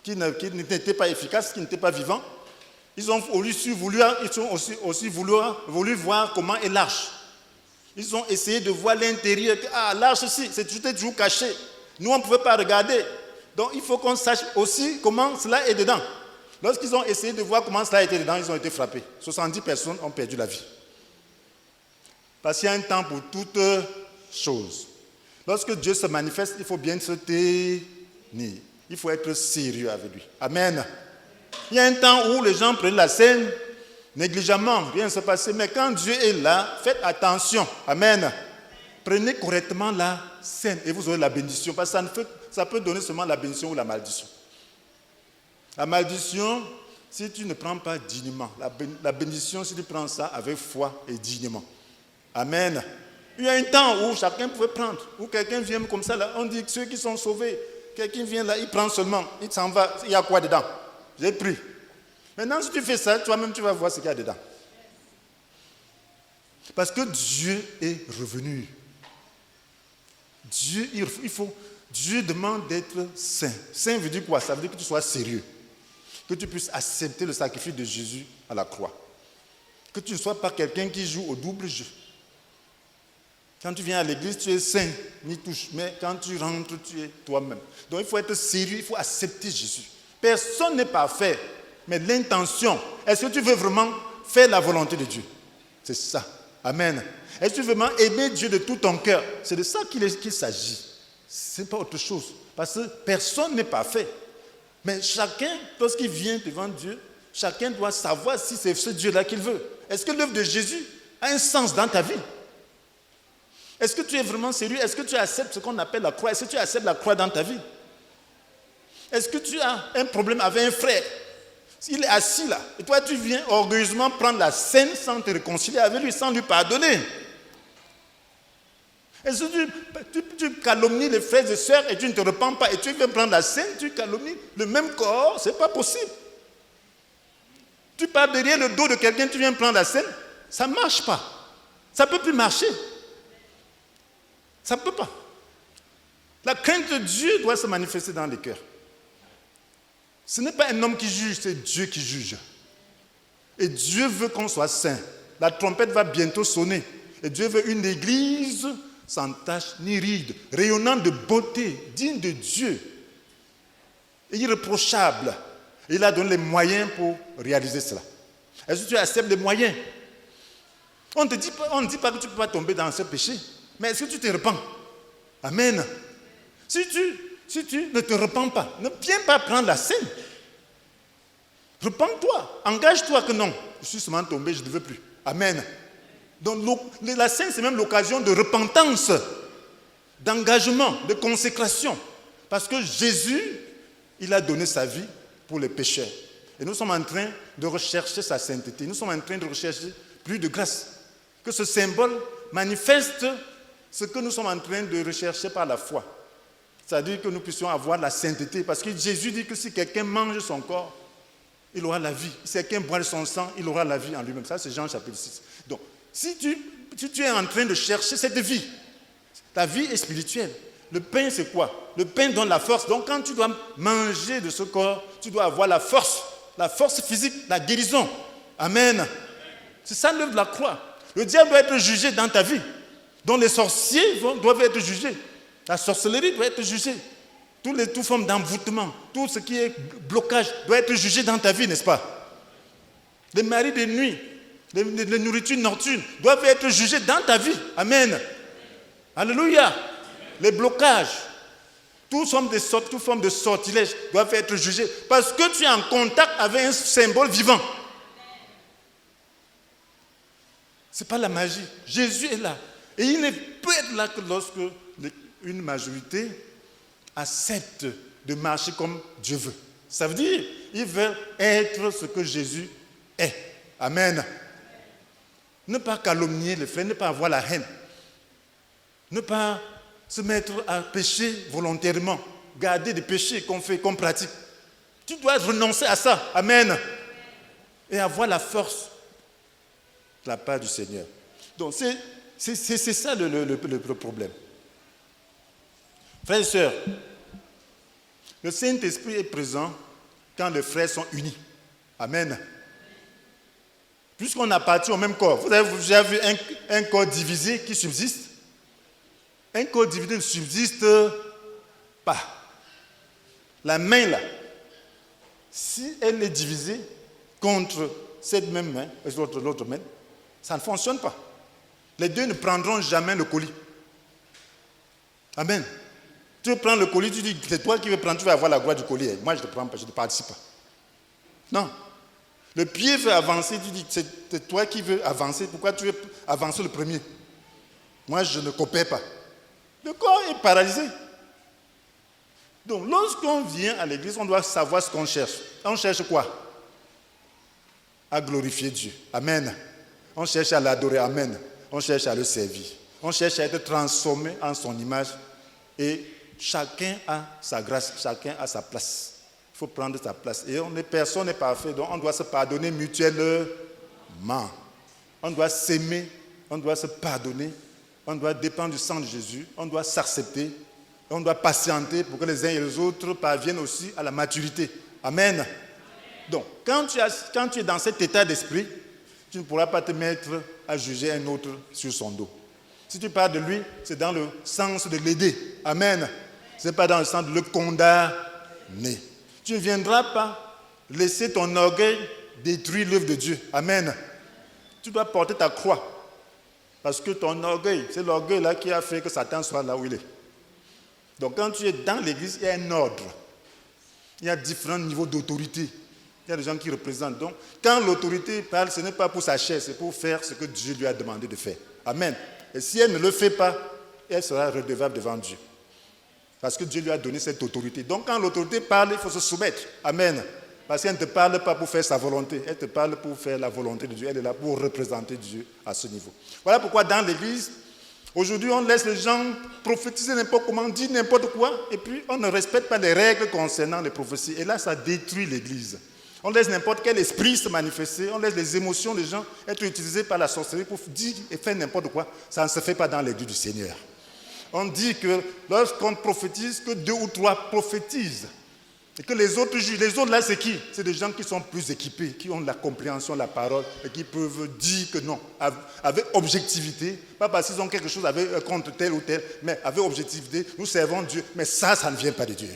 qui n'était pas efficace, qui n'était pas vivant. Ils ont aussi voulu voir comment est l'arche. Ils ont essayé de voir l'intérieur. Ah, l'arche aussi, c'était toujours caché. Nous, on ne pouvait pas regarder. Donc, il faut qu'on sache aussi comment cela est dedans. Lorsqu'ils ont essayé de voir comment cela était dedans, ils ont été frappés. 70 personnes ont perdu la vie. Parce qu'il y a un temps pour toutes choses. Lorsque Dieu se manifeste, il faut bien se tenir. Il faut être sérieux avec lui. Amen. Il y a un temps où les gens prennent la scène négligemment, rien ne se passe. Mais quand Dieu est là, faites attention. Amen. Prenez correctement la scène et vous aurez la bénédiction. Parce que ça peut donner seulement la bénédiction ou la malédiction. La malédiction, si tu ne prends pas dignement. La bénédiction, si tu prends ça avec foi et dignement. Amen. Il y a un temps où chacun pouvait prendre. Où quelqu'un vient comme ça, là, on dit que ceux qui sont sauvés, quelqu'un vient là, il prend seulement, il s'en va, il y a quoi dedans? J'ai pris. Maintenant, si tu fais ça, toi-même, tu vas voir ce qu'il y a dedans. Parce que Dieu est revenu. Dieu demande d'être saint. Saint veut dire quoi? Ça veut dire que tu sois sérieux. Que tu puisses accepter le sacrifice de Jésus à la croix. Que tu ne sois pas quelqu'un qui joue au double jeu. Quand tu viens à l'église, tu es saint, ni touche. Mais quand tu rentres, tu es toi-même. Donc il faut être sérieux, il faut accepter Jésus. Personne n'est parfait. Mais l'intention, est-ce que tu veux vraiment faire la volonté de Dieu? C'est ça. Amen. Est-ce que tu veux vraiment aimer Dieu de tout ton cœur? C'est de ça qu'il s'agit. Ce n'est pas autre chose. Parce que personne n'est parfait. Mais chacun, lorsqu'il vient devant Dieu, chacun doit savoir si c'est ce Dieu-là qu'il veut. Est-ce que l'œuvre de Jésus a un sens dans ta vie? Est-ce que tu es vraiment sérieux? Est-ce que tu acceptes ce qu'on appelle la croix? Est-ce que tu acceptes la croix dans ta vie? Est-ce que tu as un problème avec un frère? Il est assis là, et toi tu viens orgueilleusement prendre la scène sans te réconcilier avec lui, sans lui pardonner. Est-ce que tu calomnies les frères et sœurs et tu ne te repens pas et tu viens prendre la scène, tu calomnies le même corps? Ce n'est pas possible. Tu pars derrière le dos de quelqu'un, tu viens prendre la scène, ça ne marche pas. Ça ne peut plus marcher. Ça ne peut pas. La crainte de Dieu doit se manifester dans les cœurs. Ce n'est pas un homme qui juge, c'est Dieu qui juge. Et Dieu veut qu'on soit saint. La trompette va bientôt sonner. Et Dieu veut une église sans tache ni ride, rayonnant de beauté, digne de Dieu, et irréprochable. Il a donné les moyens pour réaliser cela. Est-ce que tu acceptes les moyens? On ne dit pas que tu ne peux pas tomber dans ce péché, mais est-ce que tu te repens? Amen. Si tu ne te repens pas, ne viens pas prendre la scène. Repens-toi, engage-toi que non, je suis seulement tombé, je ne veux plus. Amen. Donc la scène, c'est même l'occasion de repentance, d'engagement, de consécration. Parce que Jésus, il a donné sa vie pour les pécheurs. Et nous sommes en train de rechercher sa sainteté. Nous sommes en train de rechercher plus de grâce. Que ce symbole manifeste ce que nous sommes en train de rechercher par la foi. C'est-à-dire que nous puissions avoir la sainteté. Parce que Jésus dit que si quelqu'un mange son corps, il aura la vie. Si quelqu'un boit son sang, il aura la vie en lui-même. Ça, c'est Jean chapitre 6. Donc, si tu es en train de chercher cette vie, ta vie est spirituelle. Le pain, c'est quoi? Le pain donne la force. Donc, quand tu dois manger de ce corps, tu dois avoir la force physique, la guérison. Amen. C'est ça l'œuvre de la croix. Le diable doit être jugé dans ta vie. Donc, les sorciers doivent être jugés. La sorcellerie doit être jugée. Toute forme d'envoûtement, tout ce qui est blocage doit être jugé dans ta vie, n'est-ce pas? Les maris de nuit, les nourritures nocturnes doivent être jugées dans ta vie. Amen. Alléluia. Les blocages, toute forme de sortilège doivent être jugés parce que tu es en contact avec un symbole vivant. Ce n'est pas la magie. Jésus est là. Et il ne peut être là que lorsque une majorité accepte de marcher comme Dieu veut. Ça veut dire qu'ils veulent être ce que Jésus est. Amen. Ne pas calomnier les frères, ne pas avoir la haine. Ne pas se mettre à pécher volontairement. Garder des péchés qu'on fait, qu'on pratique. Tu dois renoncer à ça. Amen. Et avoir la force de la part du Seigneur. Donc c'est ça le problème. Frères et sœurs, le Saint-Esprit est présent quand les frères sont unis. Amen. Puisqu'on appartient au même corps. Vous avez déjà vu un corps divisé qui subsiste? Un corps divisé ne subsiste pas. La main là, si elle est divisée contre cette même main, et l'autre main, ça ne fonctionne pas. Les deux ne prendront jamais le colis. Amen. Tu veux prendre le colis, tu dis, c'est toi qui veux prendre, tu vas avoir la gloire du colis. Moi, je ne prends pas, je ne participe pas. Non. Le pied veut avancer, tu dis, c'est toi qui veux avancer. Pourquoi tu veux avancer le premier? Moi, je ne coopère pas. Le corps est paralysé. Donc, lorsqu'on vient à l'église, on doit savoir ce qu'on cherche. On cherche quoi? À glorifier Dieu. Amen. On cherche à l'adorer. Amen. On cherche à le servir. On cherche à être transformé en son image. Et chacun a sa grâce, chacun a sa place. Il faut prendre sa place. Et personne n'est parfait, donc on doit se pardonner mutuellement. On doit s'aimer, on doit se pardonner, on doit dépendre du sang de Jésus, on doit s'accepter, on doit patienter pour que les uns et les autres parviennent aussi à la maturité. Amen. Donc, quand tu es dans cet état d'esprit, tu ne pourras pas te mettre à juger un autre sur son dos. Si tu parles de lui, c'est dans le sens de l'aider. Amen. Ce n'est pas dans le sens de le condamner. Tu ne viendras pas laisser ton orgueil détruire l'œuvre de Dieu. Amen. Tu dois porter ta croix. Parce que ton orgueil, c'est l'orgueil là qui a fait que Satan soit là où il est. Donc quand tu es dans l'église, il y a un ordre. Il y a différents niveaux d'autorité. Il y a des gens qui représentent. Donc quand l'autorité parle, ce n'est pas pour sa chair, c'est pour faire ce que Dieu lui a demandé de faire. Amen. Et si elle ne le fait pas, elle sera redevable devant Dieu. Parce que Dieu lui a donné cette autorité. Donc quand l'autorité parle, il faut se soumettre. Amen. Parce qu'elle ne te parle pas pour faire sa volonté. Elle te parle pour faire la volonté de Dieu. Elle est là pour représenter Dieu à ce niveau. Voilà pourquoi dans l'église, aujourd'hui, on laisse les gens prophétiser n'importe comment, dire n'importe quoi, et puis on ne respecte pas les règles concernant les prophéties. Et là, ça détruit l'église. On laisse n'importe quel esprit se manifester, on laisse les émotions des gens être utilisées par la sorcellerie pour dire et faire n'importe quoi. Ça ne se fait pas dans l'église du Seigneur. On dit que lorsqu'on prophétise, que 2 ou 3 prophétisent. Et que les autres juges, les autres là, c'est qui? C'est des gens qui sont plus équipés, qui ont la compréhension de la parole et qui peuvent dire que non, avec objectivité, pas parce qu'ils ont quelque chose contre tel ou tel, mais avec objectivité, nous servons Dieu. Mais ça ne vient pas de Dieu.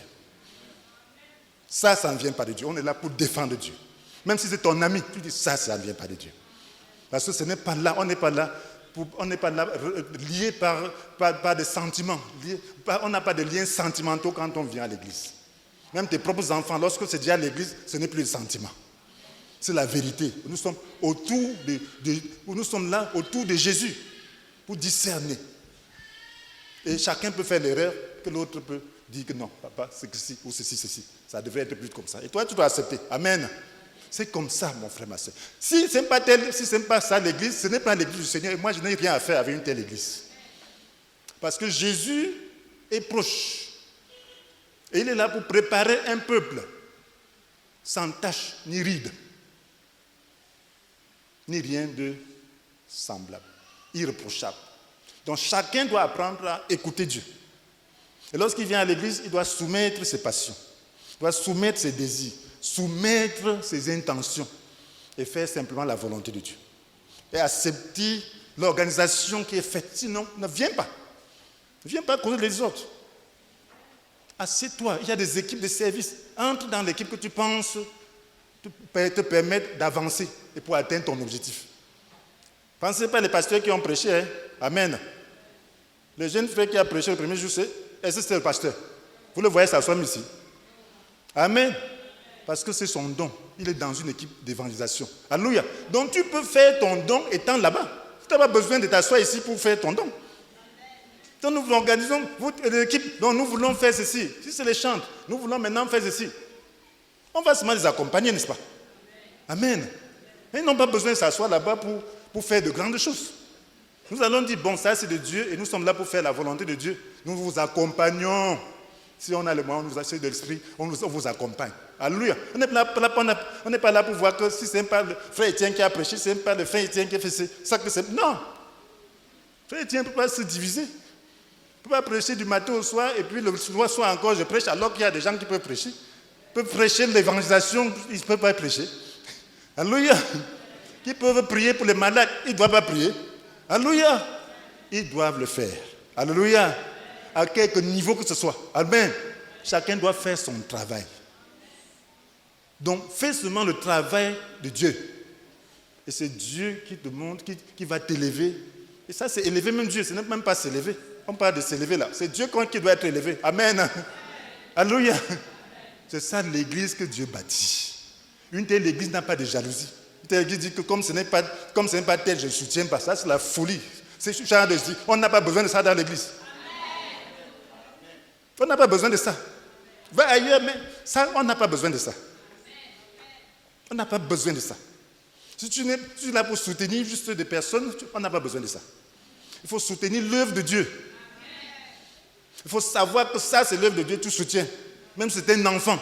Ça ne vient pas de Dieu. On est là pour défendre Dieu. Même si c'est ton ami, tu dis ça ne vient pas de Dieu. Parce que ce n'est pas là, on n'est pas là lié par des sentiments. On n'a pas de liens sentimentaux quand on vient à l'église. Même tes propres enfants, lorsque c'est déjà à l'église, ce n'est plus le sentiment. C'est la vérité. Nous sommes là autour de Jésus pour discerner. Et chacun peut faire l'erreur que l'autre peut dire que non, papa, c'est ceci ou ceci. Ça devrait être plus comme ça. Et toi, tu dois accepter. Amen. C'est comme ça, mon frère, ma soeur. Si ce n'est pas ça l'église, ce n'est pas l'église du Seigneur. Et moi, je n'ai rien à faire avec une telle église. Parce que Jésus est proche. Et il est là pour préparer un peuple sans tache ni ride, ni rien de semblable, irréprochable. Donc chacun doit apprendre à écouter Dieu. Et lorsqu'il vient à l'église, il doit soumettre ses passions, il doit soumettre ses désirs, soumettre ses intentions et faire simplement la volonté de Dieu. Et accepter l'organisation qui est faite. Sinon, ne viens pas. Ne viens pas causer les autres. Assieds-toi, il y a des équipes de service. Entre dans l'équipe que tu penses te permettre d'avancer et pour atteindre ton objectif. Pensez pas les pasteurs qui ont prêché. Hein? Amen. Le jeune frère qui a prêché le premier jour, est-ce que c'est le pasteur? Vous le voyez s'asseoir ici. Amen. Parce que c'est son don. Il est dans une équipe d'évangélisation. Alléluia. Donc tu peux faire ton don étant là-bas. Tu n'as pas besoin de t'asseoir ici pour faire ton don. Donc nous organisons l'équipe, donc nous voulons faire ceci. Si c'est les chants, nous voulons maintenant faire ceci. On va seulement les accompagner, n'est-ce pas? Amen. Ils n'ont pas besoin de s'asseoir là-bas pour faire de grandes choses. Nous allons dire, bon, ça c'est de Dieu et nous sommes là pour faire la volonté de Dieu. Nous vous accompagnons. Si on a le moyen, on nous assure de l'esprit, on vous accompagne. Alléluia. On n'est pas là pour voir que si ce n'est pas le frère Étienne qui a prêché, si ce n'est pas le frère Étienne qui a fait ça que c'est. Non. Frère Étienne ne peut pas se diviser. Il ne peut pas prêcher du matin au soir et puis le soir encore je prêche alors qu'il y a des gens qui peuvent prêcher. Ils peuvent prêcher l'évangélisation, ils ne peuvent pas prêcher. Alléluia. Qui peuvent prier pour les malades, ils ne doivent pas prier. Alléluia. Ils doivent le faire. Alléluia. À quelque niveau que ce soit. Amen. Chacun doit faire son travail. Donc, fais seulement le travail de Dieu. Et c'est Dieu qui te montre, qui va t'élever. Et ça, c'est élever même Dieu. Ce n'est même pas s'élever. On parle de s'élever là. C'est Dieu qui doit être élevé. Amen. Alléluia. C'est ça l'église que Dieu bâtit. Une telle église n'a pas de jalousie. Une telle église dit que comme ce n'est pas tel, je ne soutiens pas. Ça, c'est la folie. C'est ce genre de dire. On n'a pas besoin de ça dans l'église. On n'a pas besoin de ça. Va ailleurs, mais ça, on n'a pas besoin de ça. On n'a pas besoin de ça. Si tu es là pour soutenir juste des personnes, on n'a pas besoin de ça. Il faut soutenir l'œuvre de Dieu. Il faut savoir que ça, c'est l'œuvre de Dieu, tu soutiens. Même si c'est un enfant.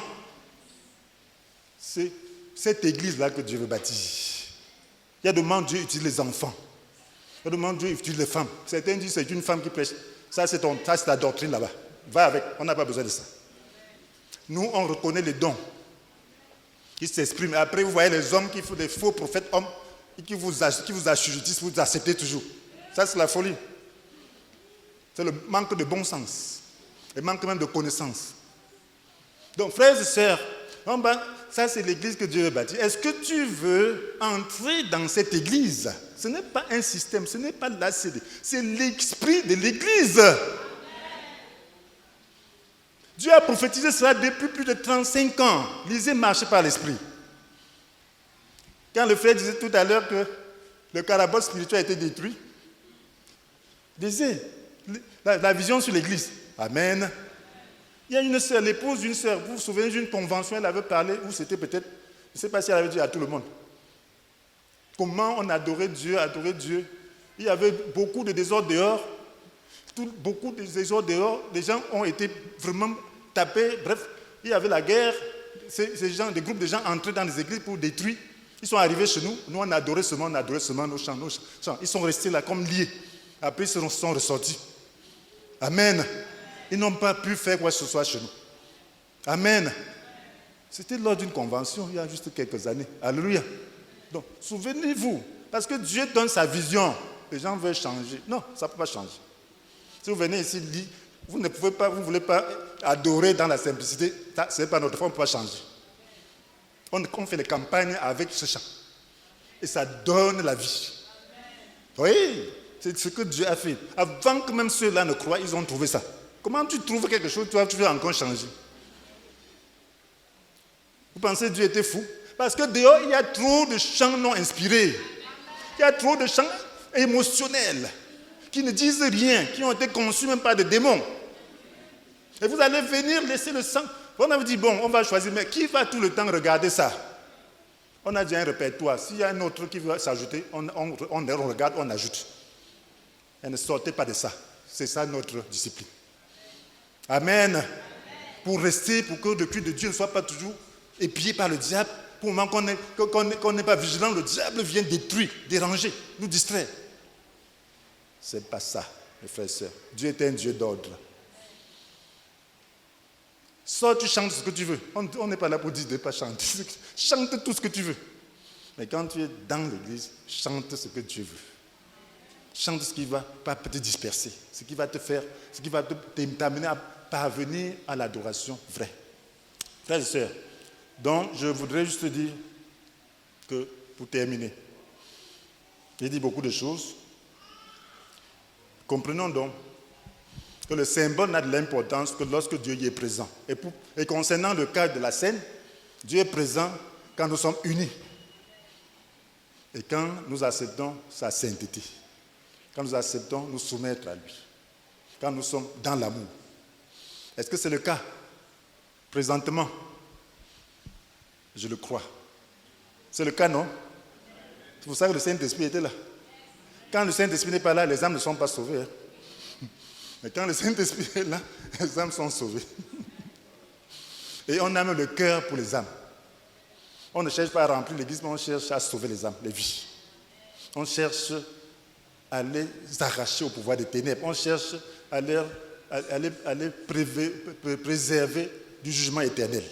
C'est cette église-là que Dieu veut bâtir. Il y a des moments où Dieu utilise les enfants. Il y a des moments où Dieu utilise les femmes. Certains disent que c'est une femme qui prêche. Ça, c'est ta doctrine là-bas. Va avec, on n'a pas besoin de ça. Nous, on reconnaît les dons qui s'expriment. Après, vous voyez les hommes qui font des faux prophètes hommes et qui vous assujettissent, vous acceptez toujours. Ça, c'est la folie. C'est le manque de bon sens. Le manque même de connaissance. Donc, frères et sœurs, ça, c'est l'église que Dieu veut bâtir. Est-ce que tu veux entrer dans cette église? Ce n'est pas un système, ce n'est pas l'ACD. C'est l'esprit de l'église. Dieu a prophétisé cela depuis plus de 35 ans. Lisez, marchez par l'esprit. Quand le frère disait tout à l'heure que le carabosse spirituel a été détruit, lisez la vision sur l'église. Amen. Il y a une sœur, l'épouse d'une sœur, vous vous souvenez d'une convention, elle avait parlé, ou c'était peut-être, je ne sais pas si elle avait dit à tout le monde, comment on adorait Dieu. Il y avait beaucoup de désordre dehors. Beaucoup de désordre dehors. Les gens ont été vraiment tapés. Bref, il y avait la guerre. Des groupes de gens entraient dans les églises pour détruire. Ils sont arrivés chez nous. Nous, on adorait seulement nos chants. Ils sont restés là comme liés. Après, ils sont ressortis. Amen. Ils n'ont pas pu faire quoi que ce soit chez nous. Amen. C'était lors d'une convention, il y a juste quelques années. Alléluia. Donc, souvenez-vous, parce que Dieu donne sa vision. Les gens veulent changer. Non, ça ne peut pas changer. Si vous venez ici, vous ne voulez pas adorer dans la simplicité, ce n'est pas notre foi, on ne peut pas changer. On fait les campagnes avec ce chant. Et ça donne la vie. Oui, c'est ce que Dieu a fait. Avant que même ceux-là ne croient, ils ont trouvé ça. Comment tu trouves quelque chose, tu veux encore changer? Vous pensez que Dieu était fou? Parce que dehors, il y a trop de chants non inspirés. Il y a trop de chants émotionnels qui ne disent rien, qui ont été conçus même par des démons. Et vous allez venir laisser le sang. On a dit, bon, on va choisir, mais qui va tout le temps regarder ça? On a déjà un répertoire. S'il y a un autre qui veut s'ajouter, on regarde, on ajoute. Et ne sortez pas de ça. C'est ça notre discipline. Amen. Pour rester, pour que le cul de Dieu ne soit pas toujours épié par le diable. Pour le moment qu'on n'est pas vigilant, le diable vient détruire, déranger, nous distraire. Ce n'est pas ça, mes frères et sœurs. Dieu est un Dieu d'ordre. Sors, tu chantes ce que tu veux. On n'est pas là pour dire de ne pas chanter. Chante tout ce que tu veux. Mais quand tu es dans l'église, chante ce que Dieu veut. Chante ce qui ne va pas te disperser, ce qui va te faire, ce qui va t'amener à parvenir à l'adoration vraie. Frères et sœurs, donc je voudrais juste dire que, pour terminer, j'ai dit beaucoup de choses. Comprenons donc que le symbole n'a de l'importance que lorsque Dieu y est présent. Et concernant le cas de la scène, Dieu est présent quand nous sommes unis et quand nous acceptons sa sainteté, quand nous acceptons nous soumettre à lui. quand nous sommes dans l'amour. Est-ce que c'est le cas présentement? Je le crois. C'est le cas, non? C'est pour ça que le Saint-Esprit était là. Quand le Saint-Esprit n'est pas là, les âmes ne sont pas sauvées. Mais quand le Saint-Esprit est là, les âmes sont sauvées. Et on a même le cœur pour les âmes. On ne cherche pas à remplir l'église, mais on cherche à sauver les âmes, les vies. On cherche à les arracher au pouvoir des ténèbres. On cherche à les préserver du jugement éternel.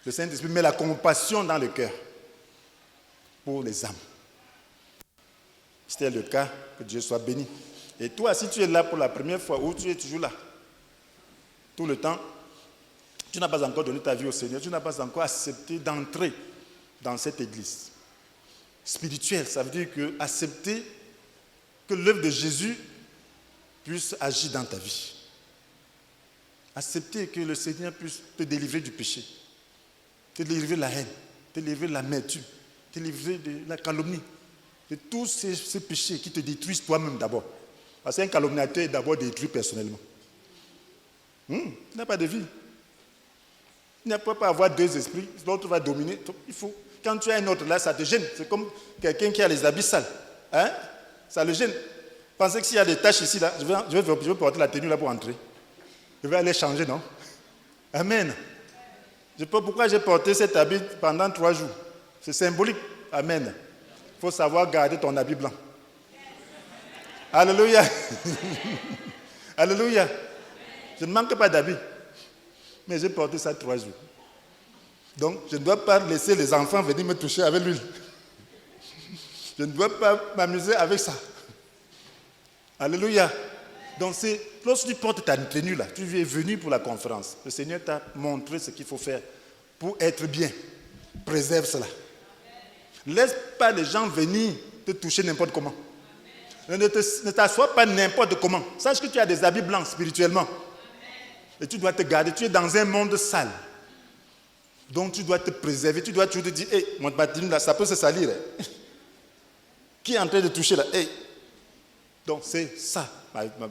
Le Saint-Esprit met la compassion dans le cœur pour les âmes. C'était le cas, que Dieu soit béni. Et toi, si tu es là pour la première fois ou tu es toujours là, tout le temps, tu n'as pas encore donné ta vie au Seigneur, tu n'as pas encore accepté d'entrer dans cette église spirituelle. Ça veut dire que accepter que l'œuvre de Jésus puisse agir dans ta vie. Accepter que le Seigneur puisse te délivrer du péché, te délivrer de la haine, te délivrer de l'amertume, te délivrer de la calomnie, de tous ces péchés qui te détruisent toi-même d'abord. Parce qu'un calomniateur est d'abord détruit personnellement. Il n'a pas de vie. Il ne peut pas avoir deux esprits, l'autre va dominer. Il faut. Quand tu as un autre là, ça te gêne. C'est comme quelqu'un qui a les habits sales. Hein? Ça le gêne. Pensez que s'il y a des taches ici, là, je vais porter la tenue là pour entrer. Je vais aller changer, non? Amen. Pourquoi j'ai porté cet habit pendant 3 jours? C'est symbolique. Amen. Il faut savoir garder ton habit blanc. Alléluia. Alléluia. Je ne manque pas d'habits. Mais j'ai porté ça 3 jours. Donc, je ne dois pas laisser les enfants venir me toucher avec l'huile. Je ne dois pas m'amuser avec ça. Alléluia. Donc, lorsque tu portes ta tenue là, tu es venu pour la conférence. Le Seigneur t'a montré ce qu'il faut faire pour être bien. Préserve cela. Laisse pas les gens venir te toucher n'importe comment. Ne t'assois pas n'importe comment. Sache que tu as des habits blancs spirituellement. Et tu dois te garder. Tu es dans un monde sale. Donc tu dois te préserver. Tu dois toujours te dire, hey, mon baptême là, ça peut se salir. Hein. Qui est en train de toucher là? Hey. Donc c'est ça,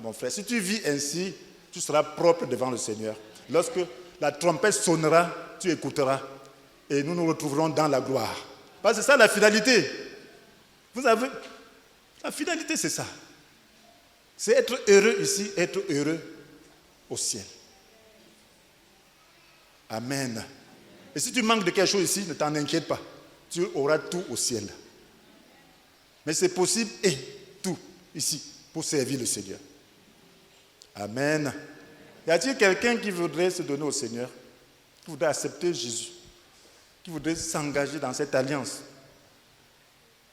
mon frère. Si tu vis ainsi, tu seras propre devant le Seigneur. Lorsque la trompette sonnera, tu écouteras. Et nous nous retrouverons dans la gloire. Parce que c'est ça la finalité. Vous avez... La finalité, c'est ça. C'est être heureux ici, être heureux au ciel. Amen. Et si tu manques de quelque chose ici, ne t'en inquiète pas. Tu auras tout au ciel. Mais c'est possible et tout ici pour servir le Seigneur. Amen. Y a-t-il quelqu'un qui voudrait se donner au Seigneur, qui voudrait accepter Jésus, qui voudrait s'engager dans cette alliance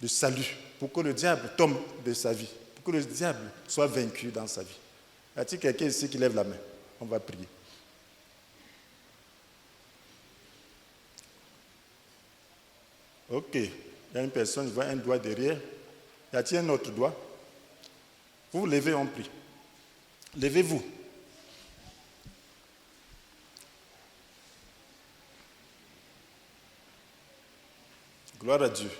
de salut pour que le diable tombe de sa vie, pour que le diable soit vaincu dans sa vie? Y a-t-il quelqu'un ici qui lève la main? On va prier. Ok. Il y a une personne, je vois un doigt derrière. Y a-t-il un autre doigt? Vous vous levez, on prie. Levez-vous. Gloire à Dieu.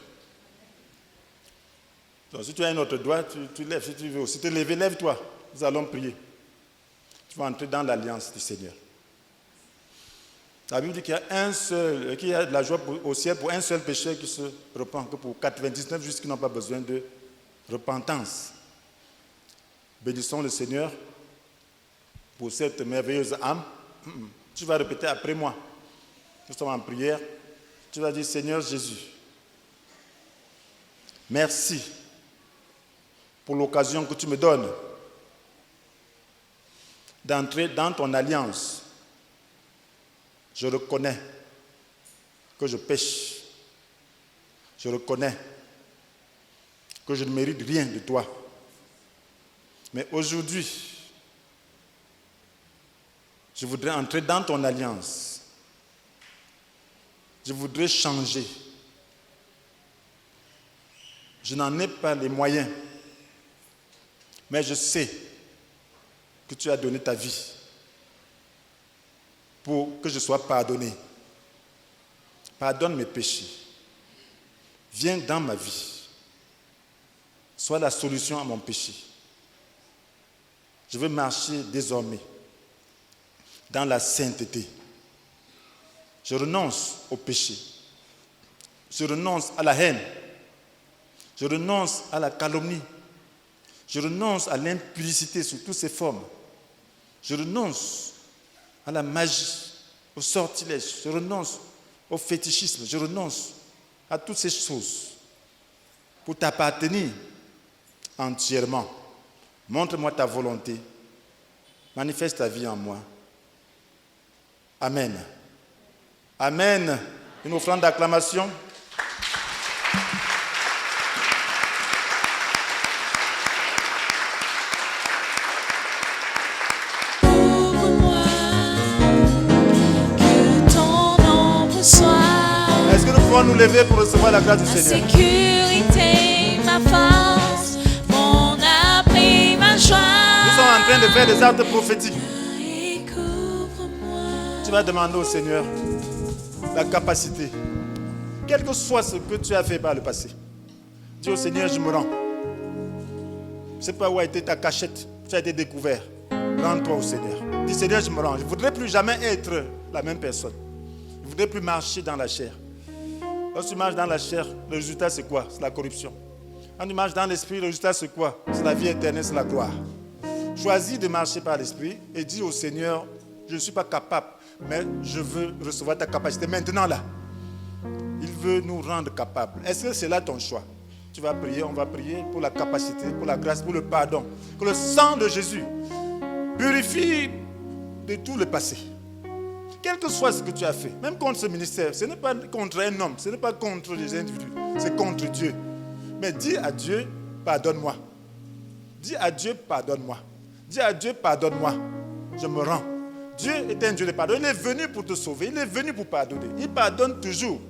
Donc, si tu as un autre doigt, tu lèves si tu veux aussi te lever, lève-toi. Nous allons prier. Tu vas entrer dans l'alliance du Seigneur. La Bible dit qu'il y a de la joie au ciel pour un seul pécheur qui se repent, que pour 99 justes qui n'ont pas besoin de repentance. Bénissons le Seigneur pour cette merveilleuse âme. Tu vas répéter après moi. Nous sommes en prière. Tu vas dire, Seigneur Jésus, merci pour l'occasion que tu me donnes d'entrer dans ton alliance. Je reconnais que je pêche. Je reconnais que je ne mérite rien de toi. Mais aujourd'hui, je voudrais entrer dans ton alliance. Je voudrais changer. Je n'en ai pas les moyens. Mais je sais que tu as donné ta vie pour que je sois pardonné. Pardonne mes péchés. Viens dans ma vie. Sois la solution à mon péché. Je veux marcher désormais dans la sainteté. Je renonce au péché. Je renonce à la haine. Je renonce à la calomnie. Je renonce à l'impudicité sous toutes ses formes. Je renonce à la magie, au sortilège. Je renonce au fétichisme. Je renonce à toutes ces choses pour t'appartenir entièrement. Montre-moi ta volonté. Manifeste ta vie en moi. Amen. Amen. Une offrande d'acclamation. Ouvre-moi, que ton ombre soit Est-ce que nous pouvons nous lever pour recevoir la grâce du ma Seigneur? sécurité, ma force, mon abri, ma joie. Nous sommes en train de faire des actes prophétiques. Et couvre-moi. Tu vas demander au Seigneur la capacité. Quel que soit ce que tu as fait par le passé. Dis au Seigneur, je me rends. Je ne sais pas où a été ta cachette. Tu as été découvert. Rends-toi au Seigneur. Dis Seigneur, je me rends. Je ne voudrais plus jamais être la même personne. Je ne voudrais plus marcher dans la chair. Lorsque tu marches dans la chair, le résultat c'est quoi? C'est la corruption. Quand tu marches dans l'esprit, le résultat c'est quoi? C'est la vie éternelle, c'est la gloire. Choisis de marcher par l'esprit et dis au Seigneur, je ne suis pas capable, mais je veux recevoir ta capacité maintenant là. Il veut nous rendre capables. Est-ce que c'est là ton choix? Tu vas prier, on va prier pour la capacité, pour la grâce, pour le pardon. Que le sang de Jésus purifie de tout le passé. Quel que soit ce que tu as fait, même contre ce ministère, ce n'est pas contre un homme, ce n'est pas contre les individus, c'est contre Dieu. Mais dis à Dieu, pardonne-moi. Dis à Dieu, pardonne-moi. Dis à Dieu, pardonne-moi. Je me rends. Dieu est un Dieu de pardon. Il est venu pour te sauver. Il est venu pour pardonner. Il pardonne toujours.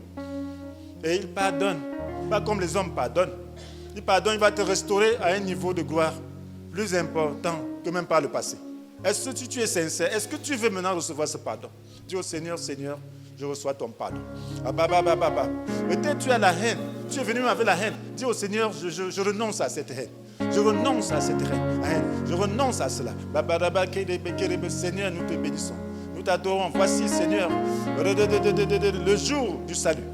Et il pardonne. Pas comme les hommes pardonnent. Il pardonne, il va te restaurer à un niveau de gloire plus important que même par le passé. Est-ce que tu es sincère? Est-ce que tu veux maintenant recevoir ce pardon? Dis au Seigneur, Seigneur, je reçois ton pardon. Peut-être tu as la haine. Tu es venu avec la haine. Dis au Seigneur, je renonce à cette haine. Je renonce à cette haine. Je renonce à cela. Seigneur, nous te bénissons. Nous t'adorons. Voici, Seigneur, le jour du salut.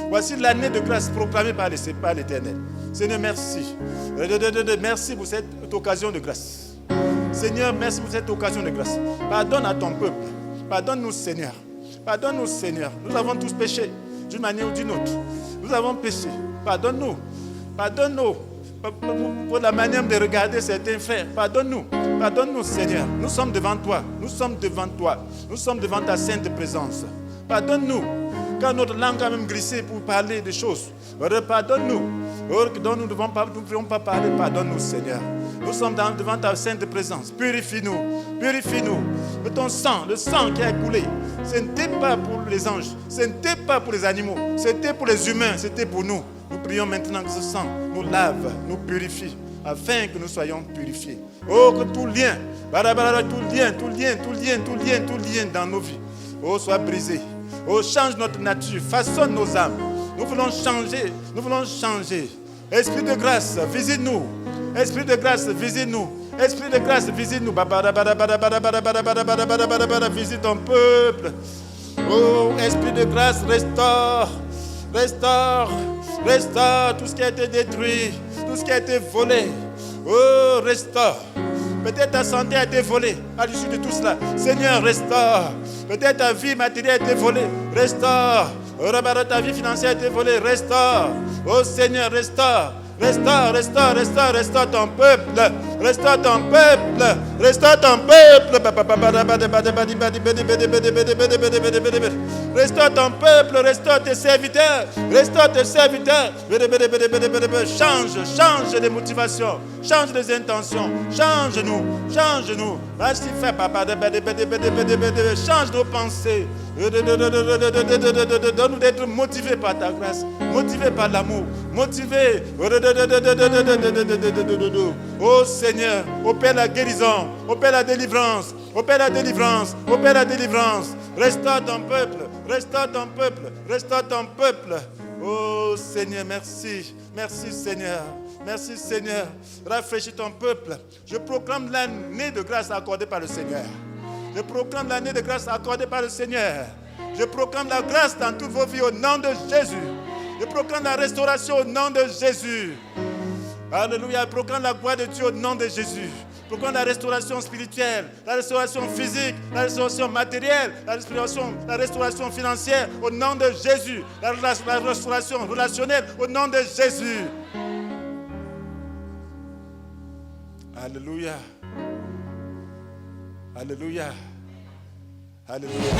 Voici l'année de grâce proclamée par l'Éternel. Seigneur, merci. Merci pour cette occasion de grâce. Seigneur, merci pour cette occasion de grâce. Pardonne à ton peuple. Pardonne-nous, Seigneur. Pardonne-nous, Seigneur. Nous avons tous péché d'une manière ou d'une autre. Nous avons péché. Pardonne-nous. Pardonne-nous pour la manière de regarder certains frères. Pardonne-nous. Pardonne-nous, Seigneur. Nous sommes devant toi. Nous sommes devant toi. Nous sommes devant ta sainte présence. Pardonne-nous. Quand notre langue a même glissé pour parler des choses. Pardonne-nous. Dont nous ne pouvons pas parler. Pardonne-nous, Seigneur. Nous sommes devant ta sainte présence. Purifie-nous. Purifie-nous. De ton sang, le sang qui a coulé. Ce n'était pas pour les anges. Ce n'était pas pour les animaux. C'était pour les humains. C'était pour nous. Nous prions maintenant que ce sang nous lave, nous purifie, afin que nous soyons purifiés. Oh, que tout lien dans nos vies, oh, soit brisé. Oh, change notre nature, façonne nos âmes. Nous voulons changer, nous voulons changer. Esprit de grâce, visite-nous. Esprit de grâce, visite-nous. Esprit de grâce, visite-nous. Visite ton peuple. Oh, esprit de grâce, restaure. Restaure, restaure tout ce qui a été détruit, tout ce qui a été volé. Oh, restaure. Peut-être ta santé a été volée à l'issue de tout cela. Seigneur, restaure. Peut-être ta vie matérielle a été volée. Restaure. Oh, ta vie financière a été volée. Restaure. Oh Seigneur, restaure. Restaure, restaure, restaure, restaure ton peuple. Restaure ton peuple. Restaure ton peuple. Restaure ton peuple. Restaure tes serviteurs. Restaure tes serviteurs. Change les motivations. Change les intentions. Change-nous. Change-nous. Change nos pensées. Donne-nous d'être motivés par ta grâce. Motivés par l'amour. Motivés. Oh Seigneur, opère la guérison, opère la délivrance, opère la délivrance, opère la délivrance. Restaure ton peuple, restaure ton peuple, restaure ton peuple. Oh Seigneur, merci. Merci Seigneur. Merci Seigneur. Rafraîchis ton peuple. Je proclame l'année de grâce accordée par le Seigneur. Je proclame l'année de grâce accordée par le Seigneur. Je proclame la grâce dans toutes vos vies au nom de Jésus. Je proclame la restauration au nom de Jésus. Alléluia. Je proclame la gloire de Dieu au nom de Jésus. Je proclame la restauration spirituelle, la restauration physique, la restauration matérielle, la restauration financière au nom de Jésus. La restauration relationnelle au nom de Jésus. Alléluia. Alléluia. Alléluia.